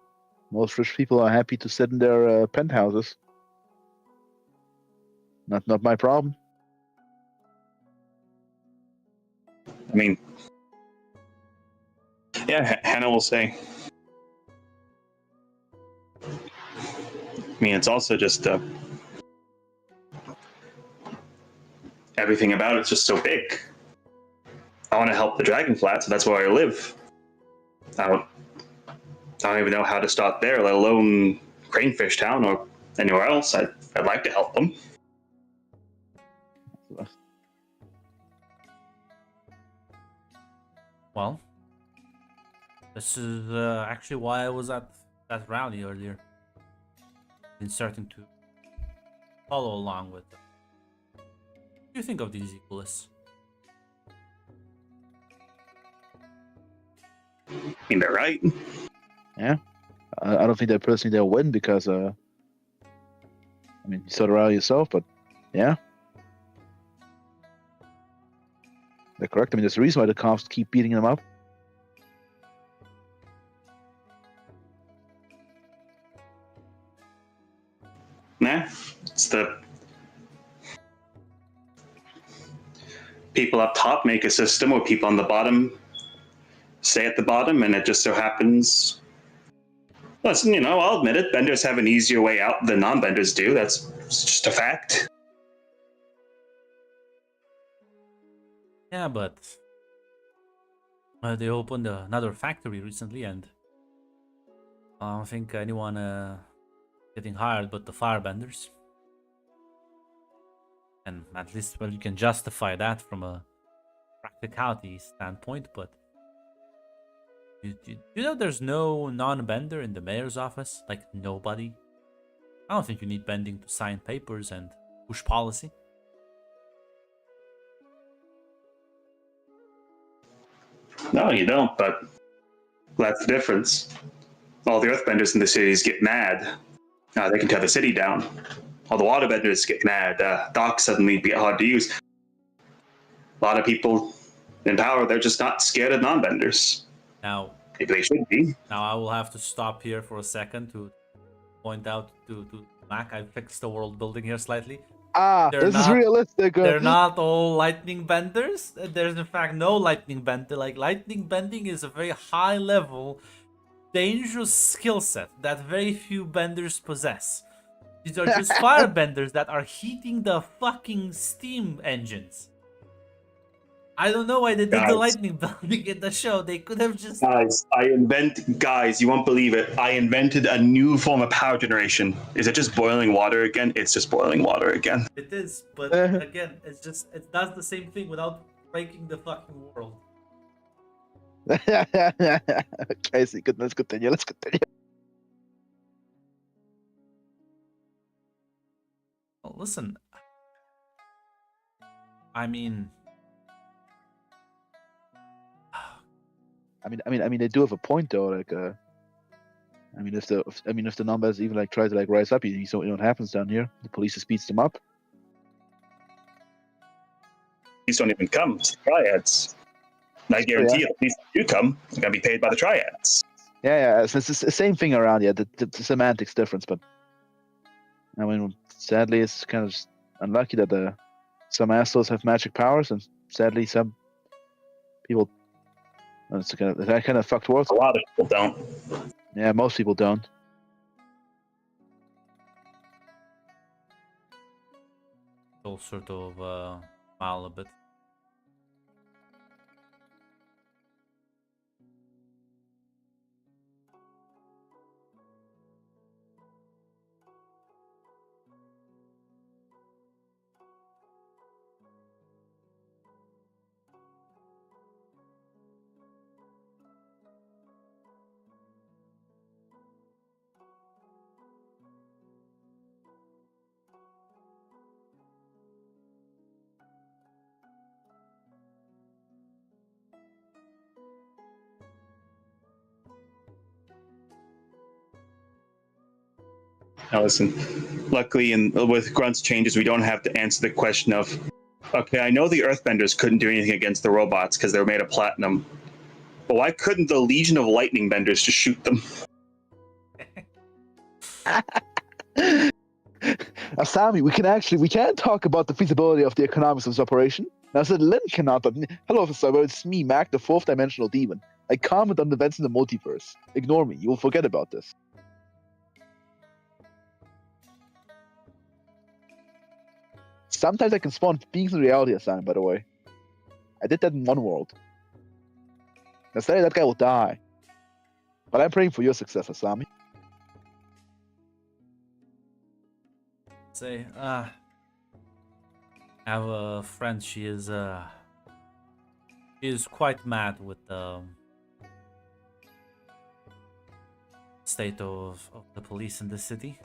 most rich people are happy to sit in their penthouses. Not my problem. I mean, yeah, Hannah will say. I mean, it's also just everything about it's just so big. I want to help the Dragonflat, so that's where I live. I don't even know how to start there, let alone Cranefish Town or anywhere else. I'd like to help them. Well, this is actually why I was at that rally earlier. Been starting to follow along with them. What do you think of these equalists? I mean, they're right. Yeah, I don't think that personally they'll win because I mean, you saw the rally yourself, but yeah, they're correct. I mean, there's a reason why the cops keep beating them up. Nah, it's the people up top make a system where people on the bottom stay at the bottom, and it just so happens. Listen, I'll admit it. Benders have an easier way out than non-benders do. That's just a fact. Yeah, but they opened another factory recently, and I don't think anyone getting hired but the firebenders. And at least, well, you can justify that from a practicality standpoint, but you know there's no non-bender in the mayor's office? Like, nobody? I don't think you need bending to sign papers and push policy. No, you don't, but that's the difference. All the earthbenders in the cities get mad. They can tear the city down. All the waterbenders get mad. Docks suddenly get hard to use. A lot of people in power, they're just not scared of non-benders. Now, Maybe they should be. Now I will have to stop here for a second to point out to Mac, I fixed the world building here slightly. Ah, They're this is not- realistic. They're not all lightning benders. There's in fact no lightning bender. Like lightning bending is a very high level, dangerous skill set that very few benders possess. These are just firebenders that are heating the fucking steam engines. I don't know why they did the Guys. lightning bending in the show. They could have just. Guys, you won't believe it. I invented a new form of power generation. Is it just boiling water again? It's just boiling water again. It is, but again, it does the same thing without breaking the fucking world. Okay, so let's continue. Let's continue. Well, listen. I mean, They do have a point though. Like, if the numbers even like try to like rise up, you know what happens down here. The police just beats them up. These don't even come. It's the Triads. And I guarantee you, the police that do come are going to be paid by the Triads. Yeah. So it's the same thing around. Yeah, the semantics difference, but I mean, sadly, it's kind of just unlucky that some assholes have magic powers, and sadly, some people. It's that kind of fucked world. A lot of people don't. Yeah, most people don't. all sort of smile a bit. Now listen, luckily with Grunt's changes, we don't have to answer the question of, okay, I know the Earthbenders couldn't do anything against the robots because they were made of platinum, but why couldn't the Legion of Lightning Benders just shoot them? Asami, we can talk about the feasibility of the economics of this operation. Now, I said Lynn cannot, but hello, Officer, it's me, Mac, the fourth dimensional demon. I comment on the events in the multiverse. Ignore me, you will forget about this. Sometimes I can spawn beings in reality, Asami, by the way. I did that in one world. Now, say that guy will die. But I'm praying for your success, Asami. Say, I have a friend. She is quite mad with the state of the police in the city.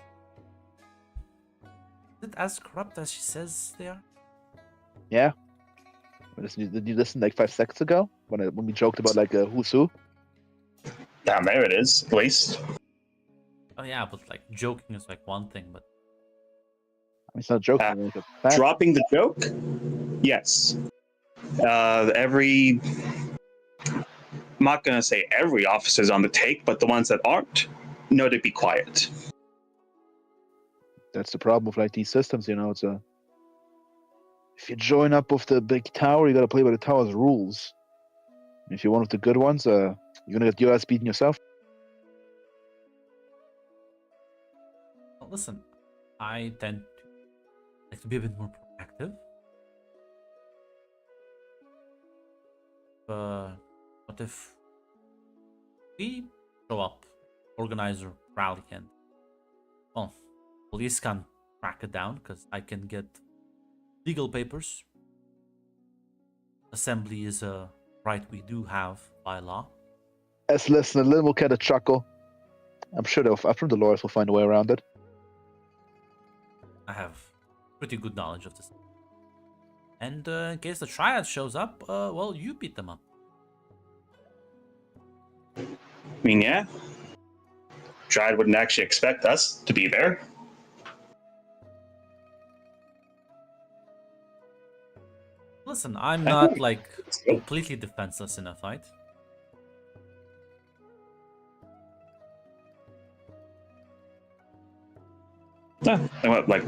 Is it as corrupt as she says they are? Yeah. Did you listen like 5 seconds ago when we joked about like who's who? Damn, there it is, at least. Oh yeah, but like joking is like one thing, but I mean, it's not a joke. Like a fact. Dropping the joke? Yes. I'm not going to say every officer's on the take, but the ones that aren't know to be quiet. That's the problem with like these systems, you know. It's if you join up with the big tower, you gotta play by the tower's rules. If you're one of the good ones, you're gonna get your ass beaten yourself. well, listen, I tend to like to be a bit more proactive. What if we show up, organize a rally, and well, police can track it down because I can get legal papers. Assembly is a right we do have by law. As listen, a little kind of chuckle. I'm sure the lawyers will find a way around it. I have pretty good knowledge of this. And in case the Triad shows up, well, you beat them up. I mean, yeah. Triad wouldn't actually expect us to be there. Listen, I'm not like completely defenseless in a fight. Yeah, and what, like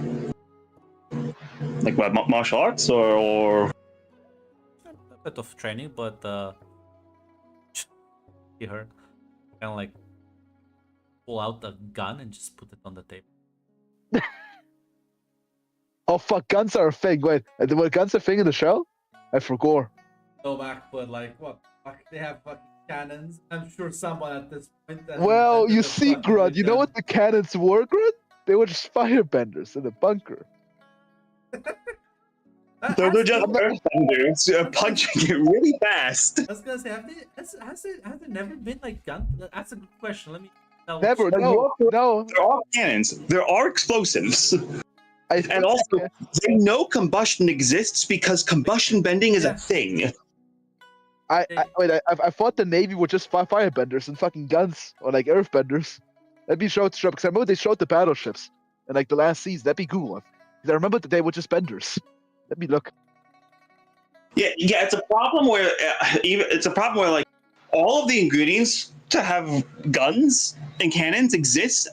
what, martial arts or A bit of training, but see her kind of like pull out a gun and just put it on the table. Oh fuck, guns are a thing. Wait, were guns a thing in the show? I forgot. Go back, but like what? Fuck, they have fucking cannons. I'm sure someone at this point. Has Well, invented you a see, fucking Grunt, you know gun. what the cannons were, Grunt? They were just firebenders in a bunker. they're Has- just earthbenders punching it really fast. I was gonna say, has there never been like gun? That's a good question. Let me. double Never, check. no, no. There are cannons. There are explosives. I think And also, they- they know combustion exists because combustion bending is Yeah. a thing. I thought the Navy were just firebenders and fucking guns, or like earthbenders. Let me show because I remember they showed the battleships in like the last season. That'd be cool. Because I remember that they were just benders. Let me look. Yeah, it's a problem where like all of the ingredients to have guns and cannons exist.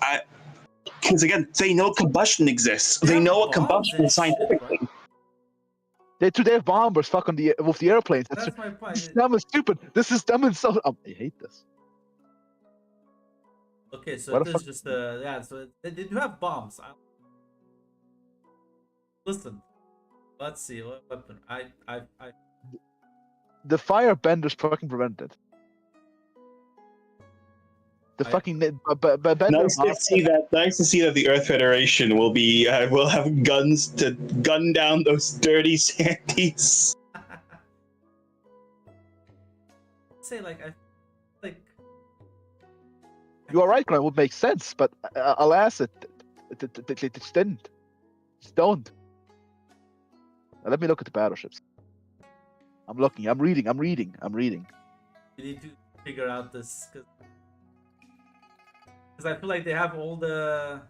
Because again, they know combustion exists. They have know what bombs combustion and is shit, scientifically. They have bombers fuck on with the airplanes. That's my point. This is dumb and stupid. This is dumb and so. I hate this. Okay, so What it the is fuck? just yeah. So they do have bombs. Listen, let's see what weapon. I The firebenders fucking prevented it. The I- fucking bender Nice to see that. Nice to see that the Earth Federation will have guns to gun down those dirty Sandies. say like I like. You are right, Grant. Would make sense, but alas, it just didn't. Just don't. Now, let me look at the battleships. I'm looking. I'm reading. We need to figure out this because I feel like they have all the.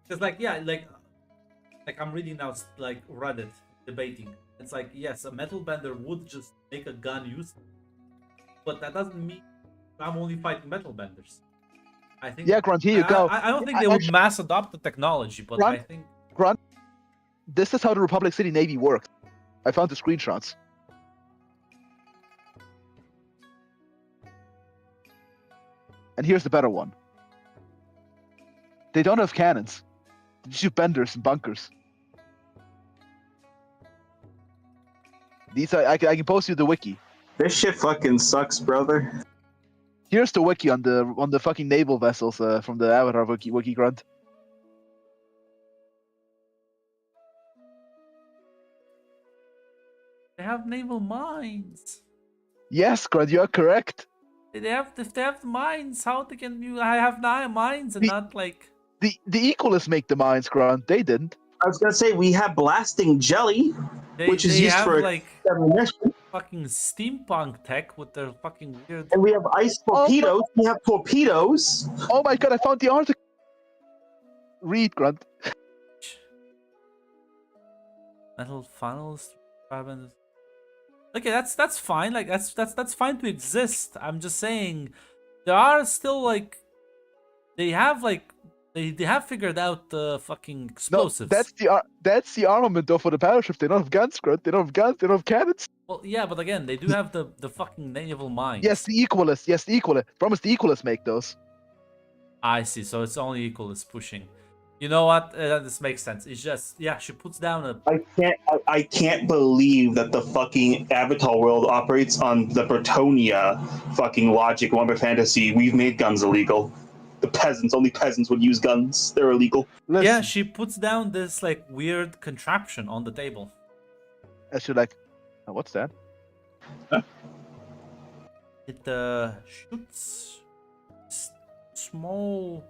Because like yeah like I'm reading now like Reddit debating. It's like yes, a metal bender would just make a gun useful, but that doesn't mean I'm only fighting metal benders. I think Yeah, Grant. Here you go. I don't think they would Actually, mass adopt the technology, but I Grant? think Grant, this is how the Republic City Navy works. I found the screenshots. And here's the better one. They don't have cannons. They shoot benders and bunkers. These are, I can post you the wiki. This shit fucking sucks, brother. Here's the wiki on the fucking naval vessels from the Avatar wiki Grunt. they have naval mines. Yes, Grunt, you are correct. If they have mines, how they can you have nine mines and The- not like The Equalists make the mines, Grunt. They didn't. I was gonna say we have blasting jelly, which is they used have for like ammunition, fucking steampunk tech with their fucking weird. and we have ice torpedoes. We have torpedoes. Oh my god, I found the article. Read, Grunt. Metal funnels, carbon. Okay, that's fine. Like that's fine to exist. I'm just saying, there are still like, they have like they have figured out the fucking No, explosives. that's the armament though for the battleships. They don't have guns, Grunt. They don't have guns. They don't have cannons. Well, yeah, but again, they do have the fucking naval mines. Yes, the Equalists. Yes, the Equalists. Promise the Equalists make those. I see. So it's only equal as pushing. You know what? This makes sense. It's just yeah, she puts down a. I can't believe that the fucking Avatar world operates on the Bretonia fucking logic. Wonder Fantasy. We've made guns illegal. Only peasants would use guns. They're illegal. Listen, Yeah, she puts down this like weird contraption on the table. I should like. Oh, what's that? It shoots small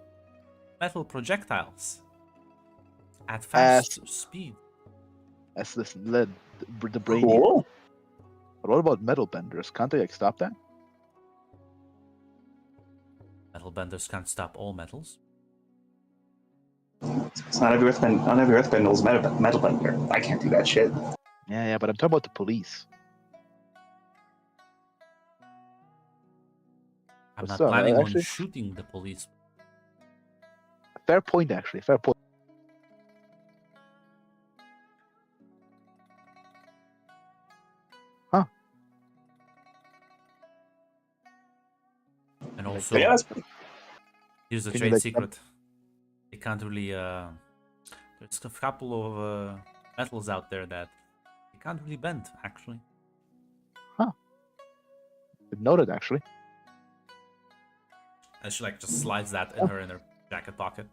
metal projectiles at fast speed. Let's listen. The brain. Cool. But what about metal benders? Can't they like stop that? Metal benders can't stop all metals. It's not every earthbender is metal bender. I can't do that shit. Yeah, but I'm talking about the police. I'm not So, planning on actually- shooting the police. Fair point, actually. Fair point. Huh. And Like, also, Yeah, that's pretty. here's a Can you, trade like, secret. They can't really. There's a couple of metals out there that you can't really bend, actually. Noted, actually. And she like just slides that in her jacket pocket.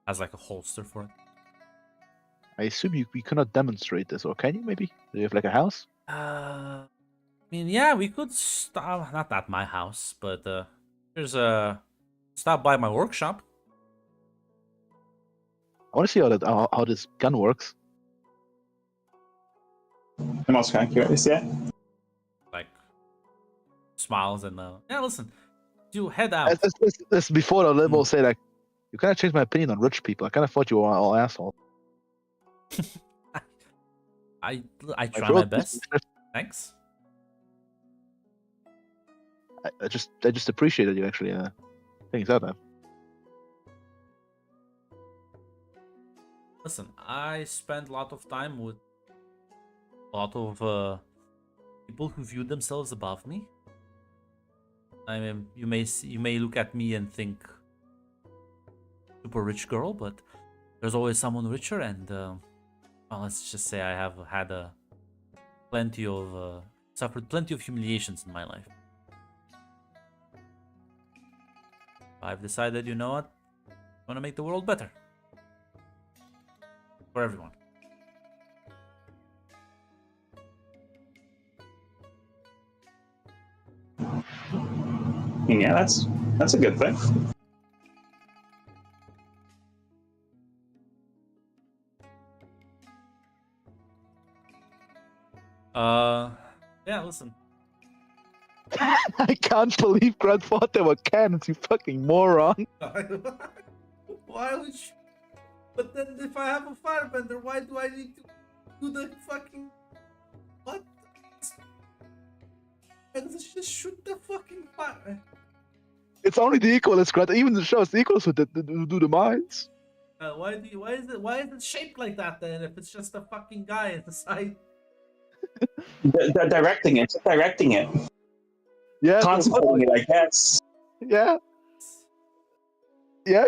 Has like a holster for it. I assume we cannot demonstrate this, or can you? Maybe do you have like a house? I mean, yeah, we could stop. Not at my house, but there's a stop by my workshop. I want to see how this gun works. I'm also kind of curious. Yeah. Like smiles and yeah. Listen, you head out. As before, though, let me say like, you kind of changed my opinion on rich people. I kind of thought you were all assholes. I Like, try for my real, best. Thanks. I just appreciated you actually things out there. Listen, I spend a lot of time with a lot of people who view themselves above me. I mean, you may look at me and think super rich girl, but there's always someone richer, and well, let's just say I have had suffered plenty of humiliations in my life. I've decided, you know what, I want to make the world better for everyone. Yeah, that's a good thing. Yeah, listen. I can't believe Grant thought they were cannons, you fucking moron. Why would you? But then if I have a firebender, why do I need to do the fucking what? Let's just shoot the fucking fire. It's only the equalists, Grant. Even the shows the equalists who do the mines. Why is it shaped like that then? If it's just a fucking guy at the side. They're directing it. Directing it. Yeah, Concentrating it, I guess. yeah,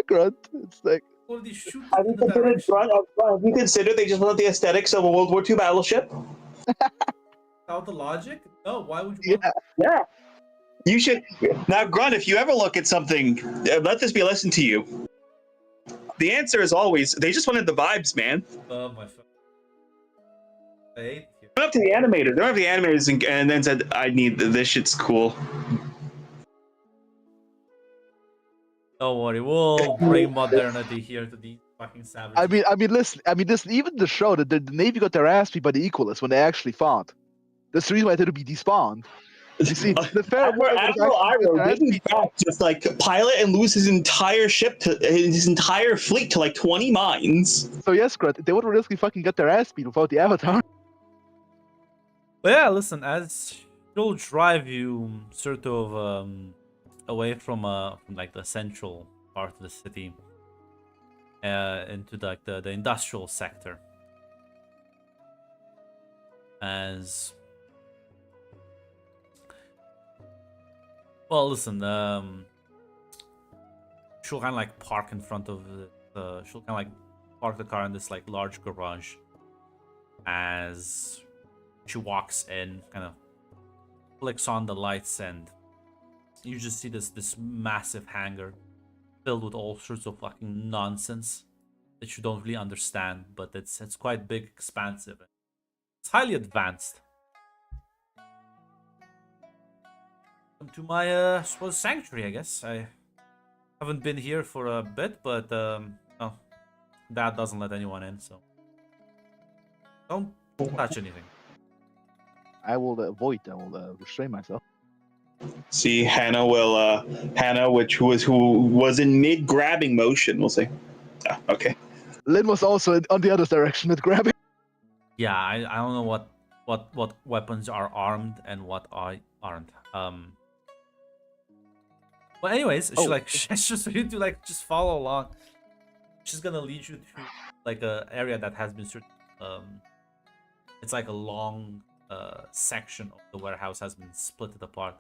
Grant. It's like, Already shoot Have it you in the considered direction. have you considered they just want the aesthetics of a World War II battleship? Without the logic? No, why would you want Yeah. You should now, Grunt. If you ever look at something, let this be a lesson to you. The answer is always they just wanted the vibes, man. my fuck. I hate it here. They went up to the animators. They went up to the animators and then said, "I need this. Shit's cool." Don't worry, we'll bring modernity here to these fucking savages. I mean, listen. Even the show that the Navy got their ass beat by the equalists when they actually fought. That's the reason why they had to be despawned. You see, the fair Admiral Iroh did in fact just like pilot and lose his entire ship to his entire fleet to like 20 mines. So yes, Grant, they would have really fucking got their ass beat without the Avatar. But yeah, listen, as she'll drive you sort of away from like the central part of the city into like the industrial sector. As well, listen, she'll kind of like park in front of she'll kind of like park the car in this like large garage. As she walks in, kind of flicks on the lights, and you just see this massive hangar filled with all sorts of fucking nonsense that you don't really understand, but it's quite big, expansive. It's highly advanced. Welcome to my I suppose sanctuary, I guess. I haven't been here for a bit, but oh, Dad doesn't let anyone in, so don't touch anything. I will avoid. I will restrain myself. See, Hannah will Hannah, who was in mid grabbing motion. We'll see. Oh, okay. Lynn was also on the other direction at grabbing. Yeah, I don't know what weapons are armed and what aren't. But anyways, she Oh. like it's just for you to like just follow along. she's gonna lead you to like a area that has been it's like a long section of the warehouse has been split apart.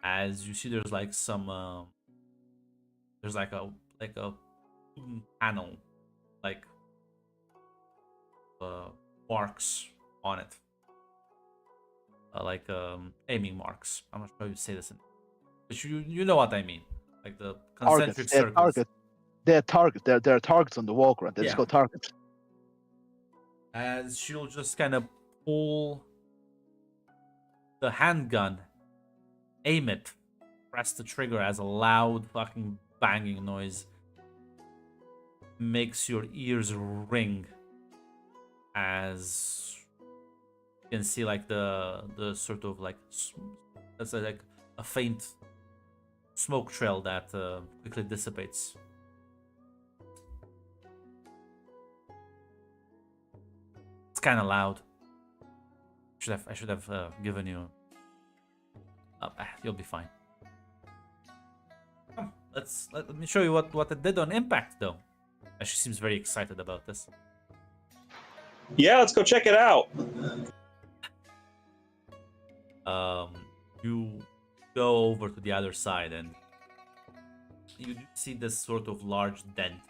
As you see, there's like some there's like a wooden panel, like marks on it, like aiming marks. I'm not sure how you say this, but you know what I mean, like the concentric Targets. They're circles. targets. They're targets. There are targets on the wall, right? They're just Yeah. called targets. As she'll just kind of pull the handgun, aim it, press the trigger as a loud fucking banging noise makes your ears ring, as you can see like the sort of like that's like a faint smoke trail that quickly dissipates. It's kind of loud. I should have given you. You'll be fine. Come, let me show you what it did on impact, though. She seems very excited about this. Yeah, let's go check it out. You go over to the other side and you do see this sort of large dent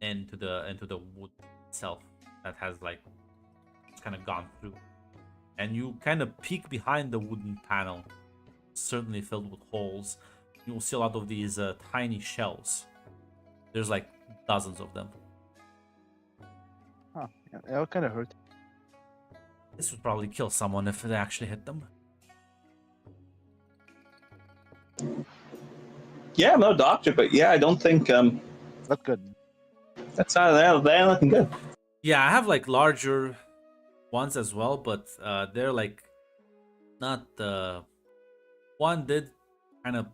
into the wood itself that has like kind of gone through, and you kind of peek behind the wooden panel, certainly filled with holes. You'll see a lot of these tiny shells. There's like dozens of them. Huh. Yeah, that kind of hurt. This would probably kill someone if it actually hit them. Yeah, I'm no doctor, but yeah, I don't think That's good. that's not they're looking good. Yeah, I have like larger ones as well, but they're like not one did kind of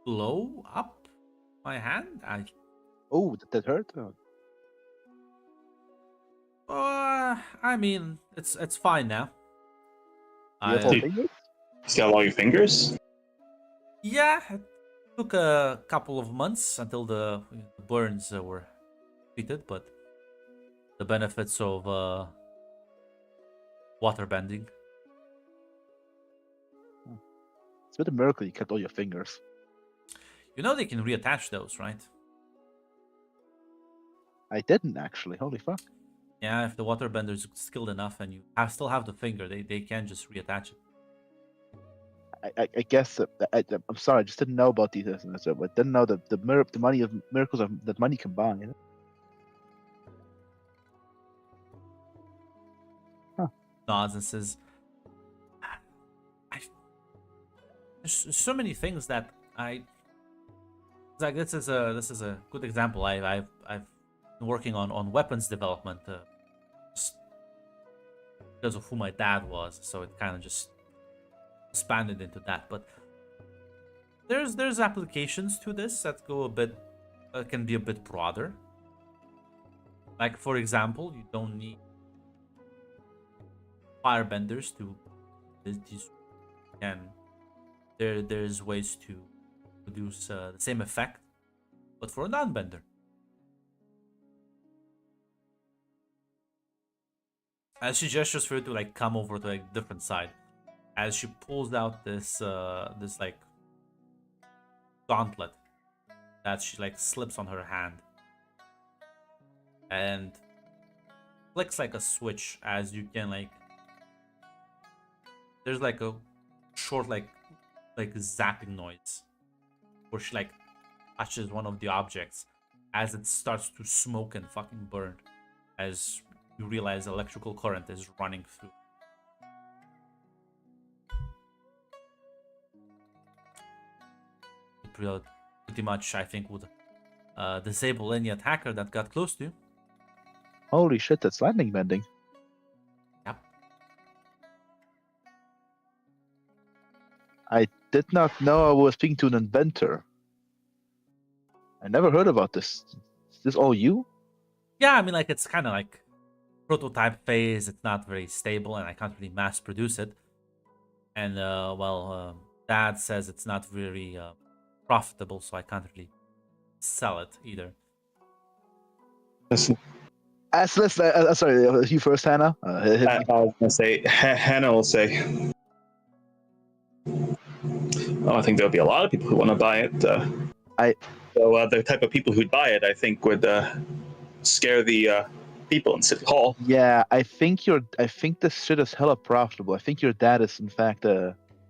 blow up my hand. Oh, that hurt. I mean, it's fine now. You have all Dude. fingers? Still have all your fingers? Yeah, it took a couple of months until the burns were treated, but the benefits of water bending. It's a bit of a miracle you kept all your fingers. You know they can reattach those, right? I didn't actually. Holy fuck. Yeah, if the waterbender is skilled enough and you still have the finger, they can just reattach it. I guess I'm sorry, I just didn't know about these. I didn't know that the money of miracles that money can buy. You know? Nods and says, there's so many things that it's like this is a good example. I've been working on weapons development just because of who my dad was, so it kind of just expanded into that. But there's applications to this that go a bit can be a bit broader. Like for example, you don't need firebenders to these can there's ways to produce the same effect, but for a non-bender. As she gestures for you to like come over to a different side, as she pulls out this this like gauntlet that she like slips on her hand and flicks like a switch, as you can like there's like a short like zapping noise where she like touches one of the objects as it starts to smoke and fucking burn, as you realize electrical current is running through. Pretty much, I think, would disable any attacker that got close to you. Holy shit, that's lightning bending. Yep. I did not know I was speaking to an inventor. I never heard about this. Is this all you? Yeah, I mean, like, it's kind of like prototype phase. It's not very stable, and I can't really mass produce it. And, Dad says it's not very profitable, so I can't really sell it either. Listen, Listen, sorry, you first, Hannah. Hit I me. was gonna say Hannah will say. Well, I think there'll be a lot of people who want to buy it. So the type of people who'd buy it, I think, would scare the people in City Hall. Yeah, I think this shit is hella profitable. I think your dad is in fact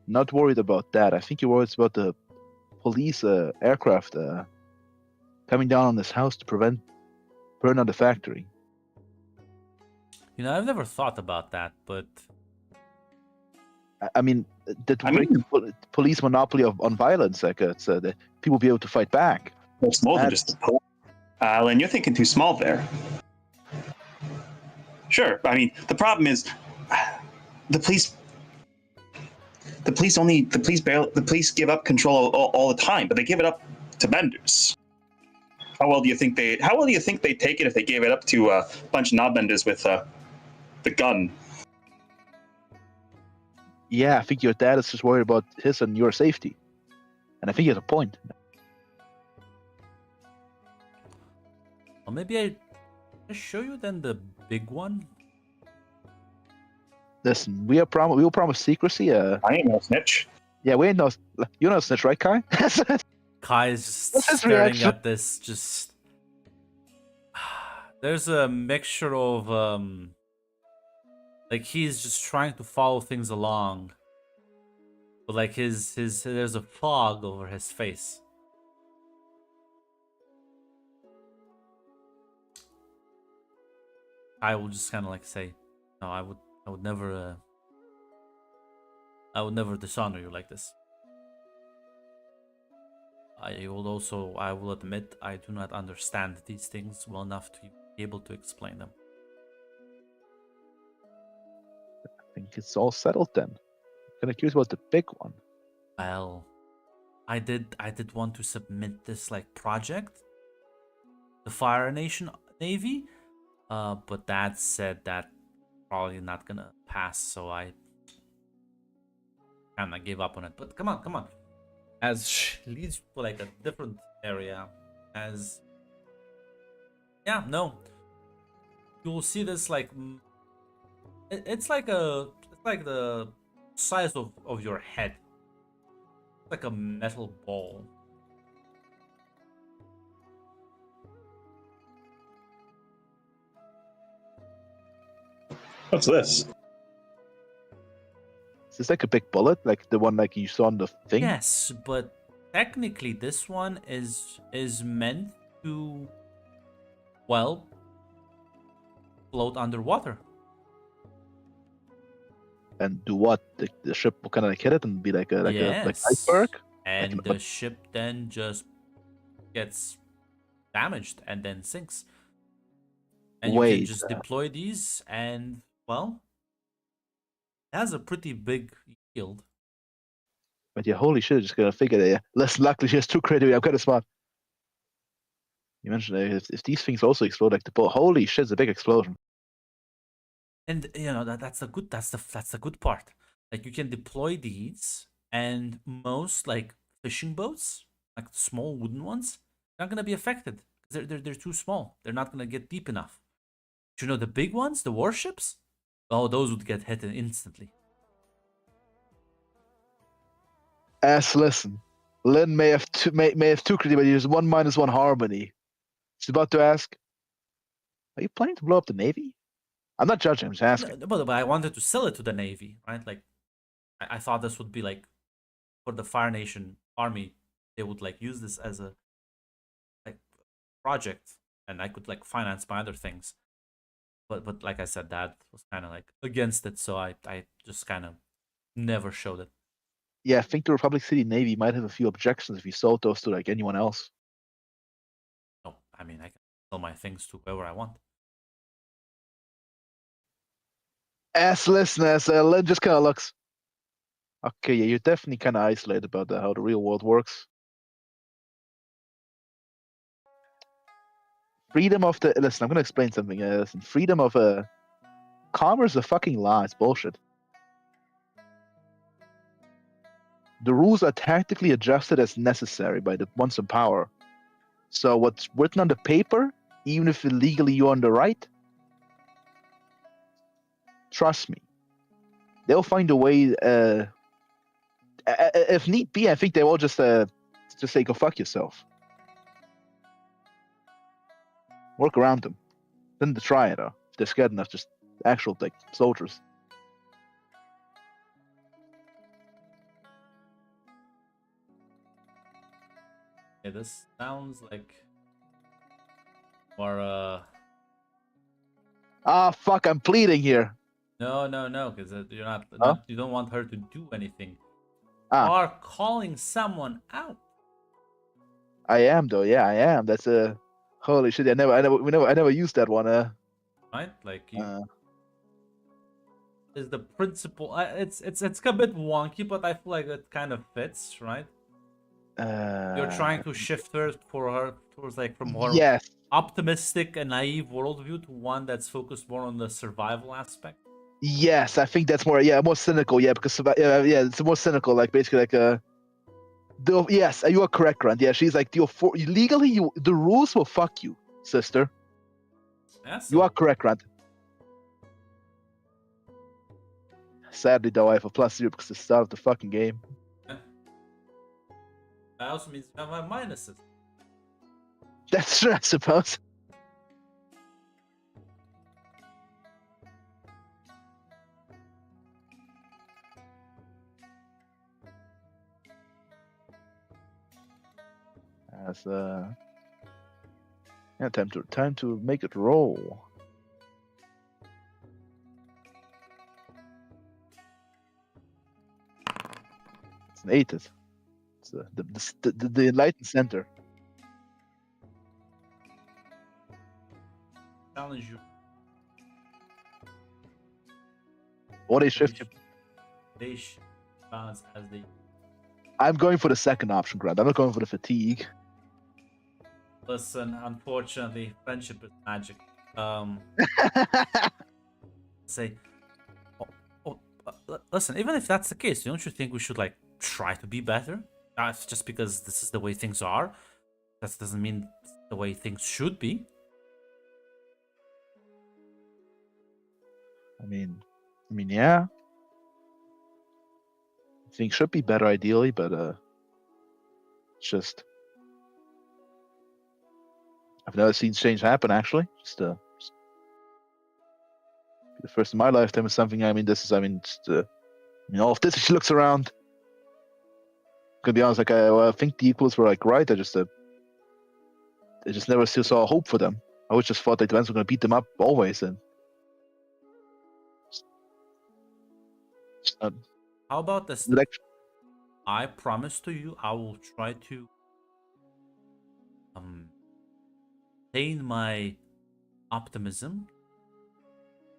not worried about that. I think you're worried about the police aircraft coming down on this house to prevent burn on the factory. You know, I've never thought about that, but I mean, that would break the police monopoly on violence. Like it's the people be able to fight back. It's more than That- just the police. Alan, you're thinking too small there. Sure, I mean the problem is the police. The police give up control all the time, but they give it up to vendors. How well do you think they take it if they gave it up to a bunch of knob vendors with the gun? Yeah, I think your dad is just worried about his and your safety, and I think he has a point. or maybe I show you then the big one. Listen, we will promise secrecy. I ain't no snitch. Yeah, we ain't no. You know snitch, right, Kai? Kai is just What's his staring reaction? at this. Just there's a mixture of like he's just trying to follow things along, but like his there's a fog over his face. I will just kind of like say, no, I would never dishonor you like this. I will admit I do not understand these things well enough to be able to explain them. I think it's all settled then. I'm gonna curious about the big one. Well, I did want to submit this like project, the Fire Nation Navy, but that said that probably not gonna pass, so I kind of gave up on it. But come on, as she leads to like a different area, as yeah, no, you will see this like it's like the size of your head, like a metal ball. What's this? Is this like a big bullet, like the one like you saw on the thing? Yes, but technically this one is meant to, well, float underwater. And do what? The ship will kind of like hit it and be like a iceberg. And Like, the ship then just gets damaged and then sinks. And you can Wait, just deploy these, and well, it has a pretty big yield. But yeah, holy shit! Just gonna figure that. Yeah, less luckily she has two creativity. I'm kind of smart. You mentioned if these things also explode like the boat, holy shit! It's a big explosion. And you know that's the good part. Like you can deploy these, and most like fishing boats, like small wooden ones, not gonna be affected because they're too small. They're not gonna get deep enough. But you know the big ones, the warships, oh those would get hit instantly. Listen, Lynn may have two creativity, but there's one minus one harmony. She's about to ask, "Are you planning to blow up the navy?" I'm not judging. I'm just asking. No, but I wanted to sell it to the Navy, right? Like I thought this would be like for the Fire Nation army, they would like use this as a like project, and I could like finance my other things. But like I said, Dad was kind of like against it, so I just kind of never showed it. Yeah, I think the Republic City Navy might have a few objections if you sold those to like anyone else. No, I mean I can sell my things to whoever I want. Listeners, Lynn just kind of looks. Okay, yeah, you're definitely kind of isolated about how the real world works. Freedom of the listen. I'm gonna explain something. Listen, freedom of commerce is a fucking lie. It's bullshit. The rules are tactically adjusted as necessary by the ones in power. So what's written on the paper, even if illegally you're on the right, trust me, they'll find a way. If need be, I think they will just say go fuck yourself. Work around them. Then to try it. If they're scared enough, just actual like soldiers. Yeah, this sounds like more Ah, fuck! I'm pleading here. no, because you're Huh? you don't want her to do anything. Ah. You are calling someone out. I am though. Yeah, I am. That's a holy shit. I never used that one. Right? Like you Uh, is the principle. It's a bit wonky, but I feel like it kind of fits, right? You're trying to shift her towards like from more Yes. optimistic and naive worldview to one that's focused more on the survival aspect. Yes, I think that's more. Yeah, more cynical. Yeah, because yeah, it's more cynical. Like basically like yes, you are correct, Grant. Yeah, she's like legally the rules will fuck you, sister. Yeah, You so are correct, Grant. Sadly, though, I have a +0 because it's the start of the fucking game. that also means you have minuses. That's true, I suppose. As yeah, time to make it roll. It's an 8. It's the enlightened center. Challenge you. What a shift. They balance as they. I'm going for the second option, Grant. I'm not going for the fatigue. Listen, unfortunately, friendship is magic. Say, listen. Even if that's the case, don't you think we should like try to be better? Just because this is the way things are, that doesn't mean the way things should be. I mean, yeah. Things should be better ideally, but it's just I've never seen change happen. Actually, just the first in my lifetime is something. I mean, just all of this. She looks around. Gonna be honest, like I think the equals were like right. I just never still saw hope for them. I always just thought like the Vents were gonna beat them up always, and How about this? like, I promise to you, I will try to maintain my optimism,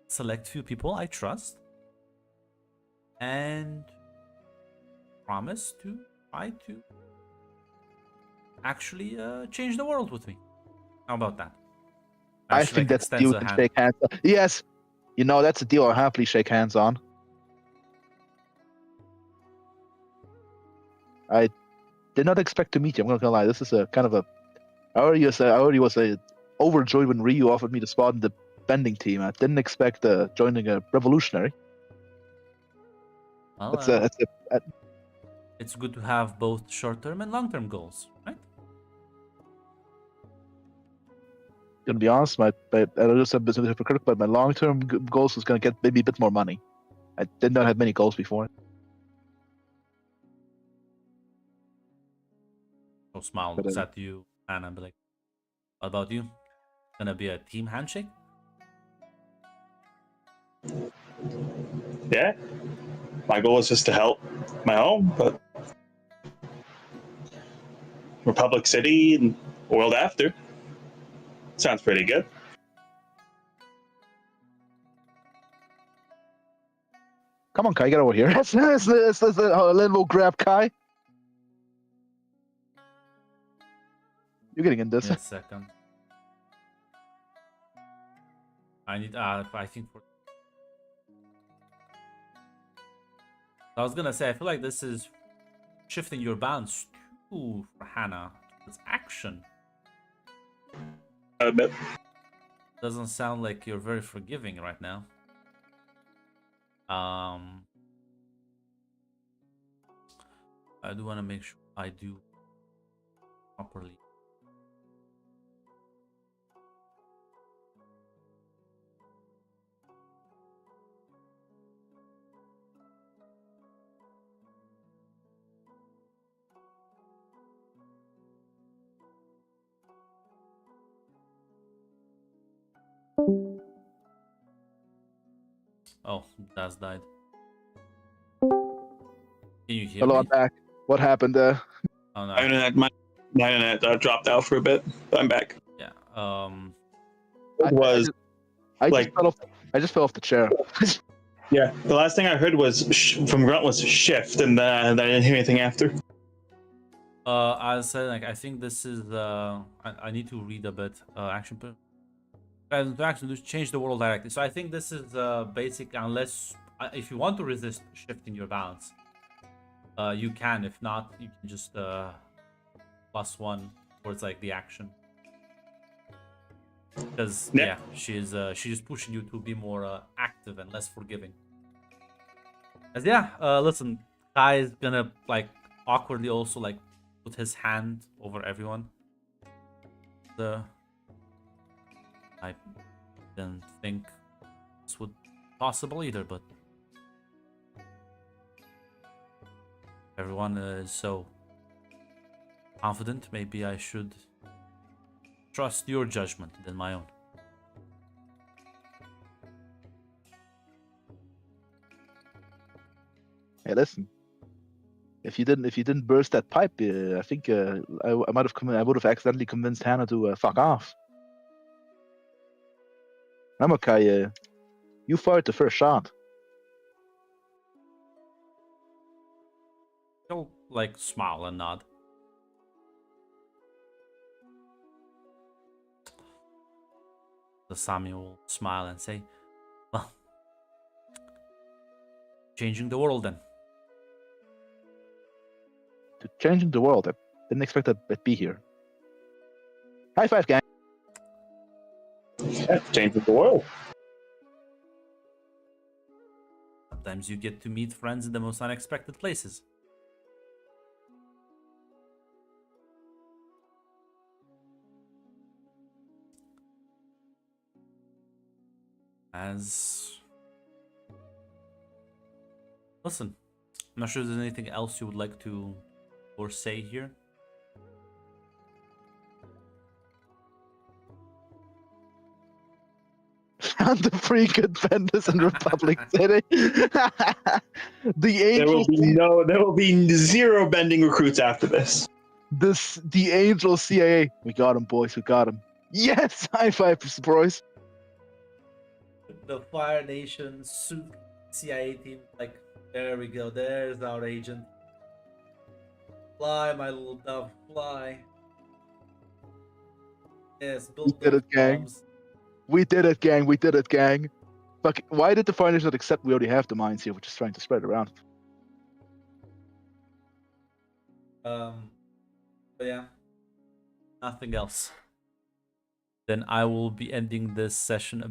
select few people I trust, and promise to try to actually change the world with me. How about that? I should, think like, that's the extend deal the we can hand. shake hands on. Yes, that's a deal I'll happily shake hands on. I did not expect to meet you. I'm not gonna lie. This is a kind of a. I already was overjoyed when Ryu offered me the spot in the bending team. I didn't expect joining a revolutionary. Well, it's good to have both short-term and long-term goals, right? Gonna be honest, I don't just have business hypocritical, but my long-term goals was gonna get maybe a bit more money. I did not have many goals before. So smile But, looks at you and I'm like, what about you? Gonna be a team handshake? Yeah. My goal is just to help my home, but Republic City and World After sounds pretty good. Come on, Kai, get over here. Let's a little grab Kai. You're getting in this. Give me a second. I need. I think for. I was gonna say, I feel like this is shifting your balance too for Hannah towards action. a bit. Doesn't sound like you're very forgiving right now. I do want to make sure I do properly. Oh, Daz died. Can you hear Hello, me? I'm back. What happened? Oh no. My internet dropped out for a bit, but I'm back. Yeah. It was like- I just fell off the chair. yeah. The last thing I heard was from Grunt was shift, and then I didn't hear anything after. I said like I think this is I need to read a bit action to action to change the world directly. So I think this is basic unless if you want to resist shifting your balance, you can. If not, you can just +1 towards like the action. Because yeah, she's pushing you to be more active and less forgiving. As yeah, listen, Kai is gonna like awkwardly also like put his hand over everyone. I didn't think this would be possible either, but everyone is so confident. Maybe I should trust your judgment than my own. Hey, listen. If you didn't burst that pipe, I think I would have accidentally convinced Hannah to fuck off. Remember, Kai, you fired the first shot. He'll like smile and nod. The Samuel will smile and say, "Well, changing the world then." To changing the world. I didn't expect that I'd be here. High five, gang. Yeah, changing the world. Sometimes you get to meet friends in the most unexpected places. Listen, I'm not sure if there's anything else you would like to or say here. Found the freaking Bendis in Republic City. There will be zero bending recruits after this. The Angel CIA. We got him, boys. We got him. Yes, high five, boys. The Fire Nation suit CIA team, like, there we go. There's our agent. Fly, my little dove, fly. Yes, build We did those it, gang. bombs. We did it, gang. We did it, gang. Fuck, why did the Fire Nation not accept we already have the mines here? We're just trying to spread it around. But yeah, nothing else. Then I will be ending this session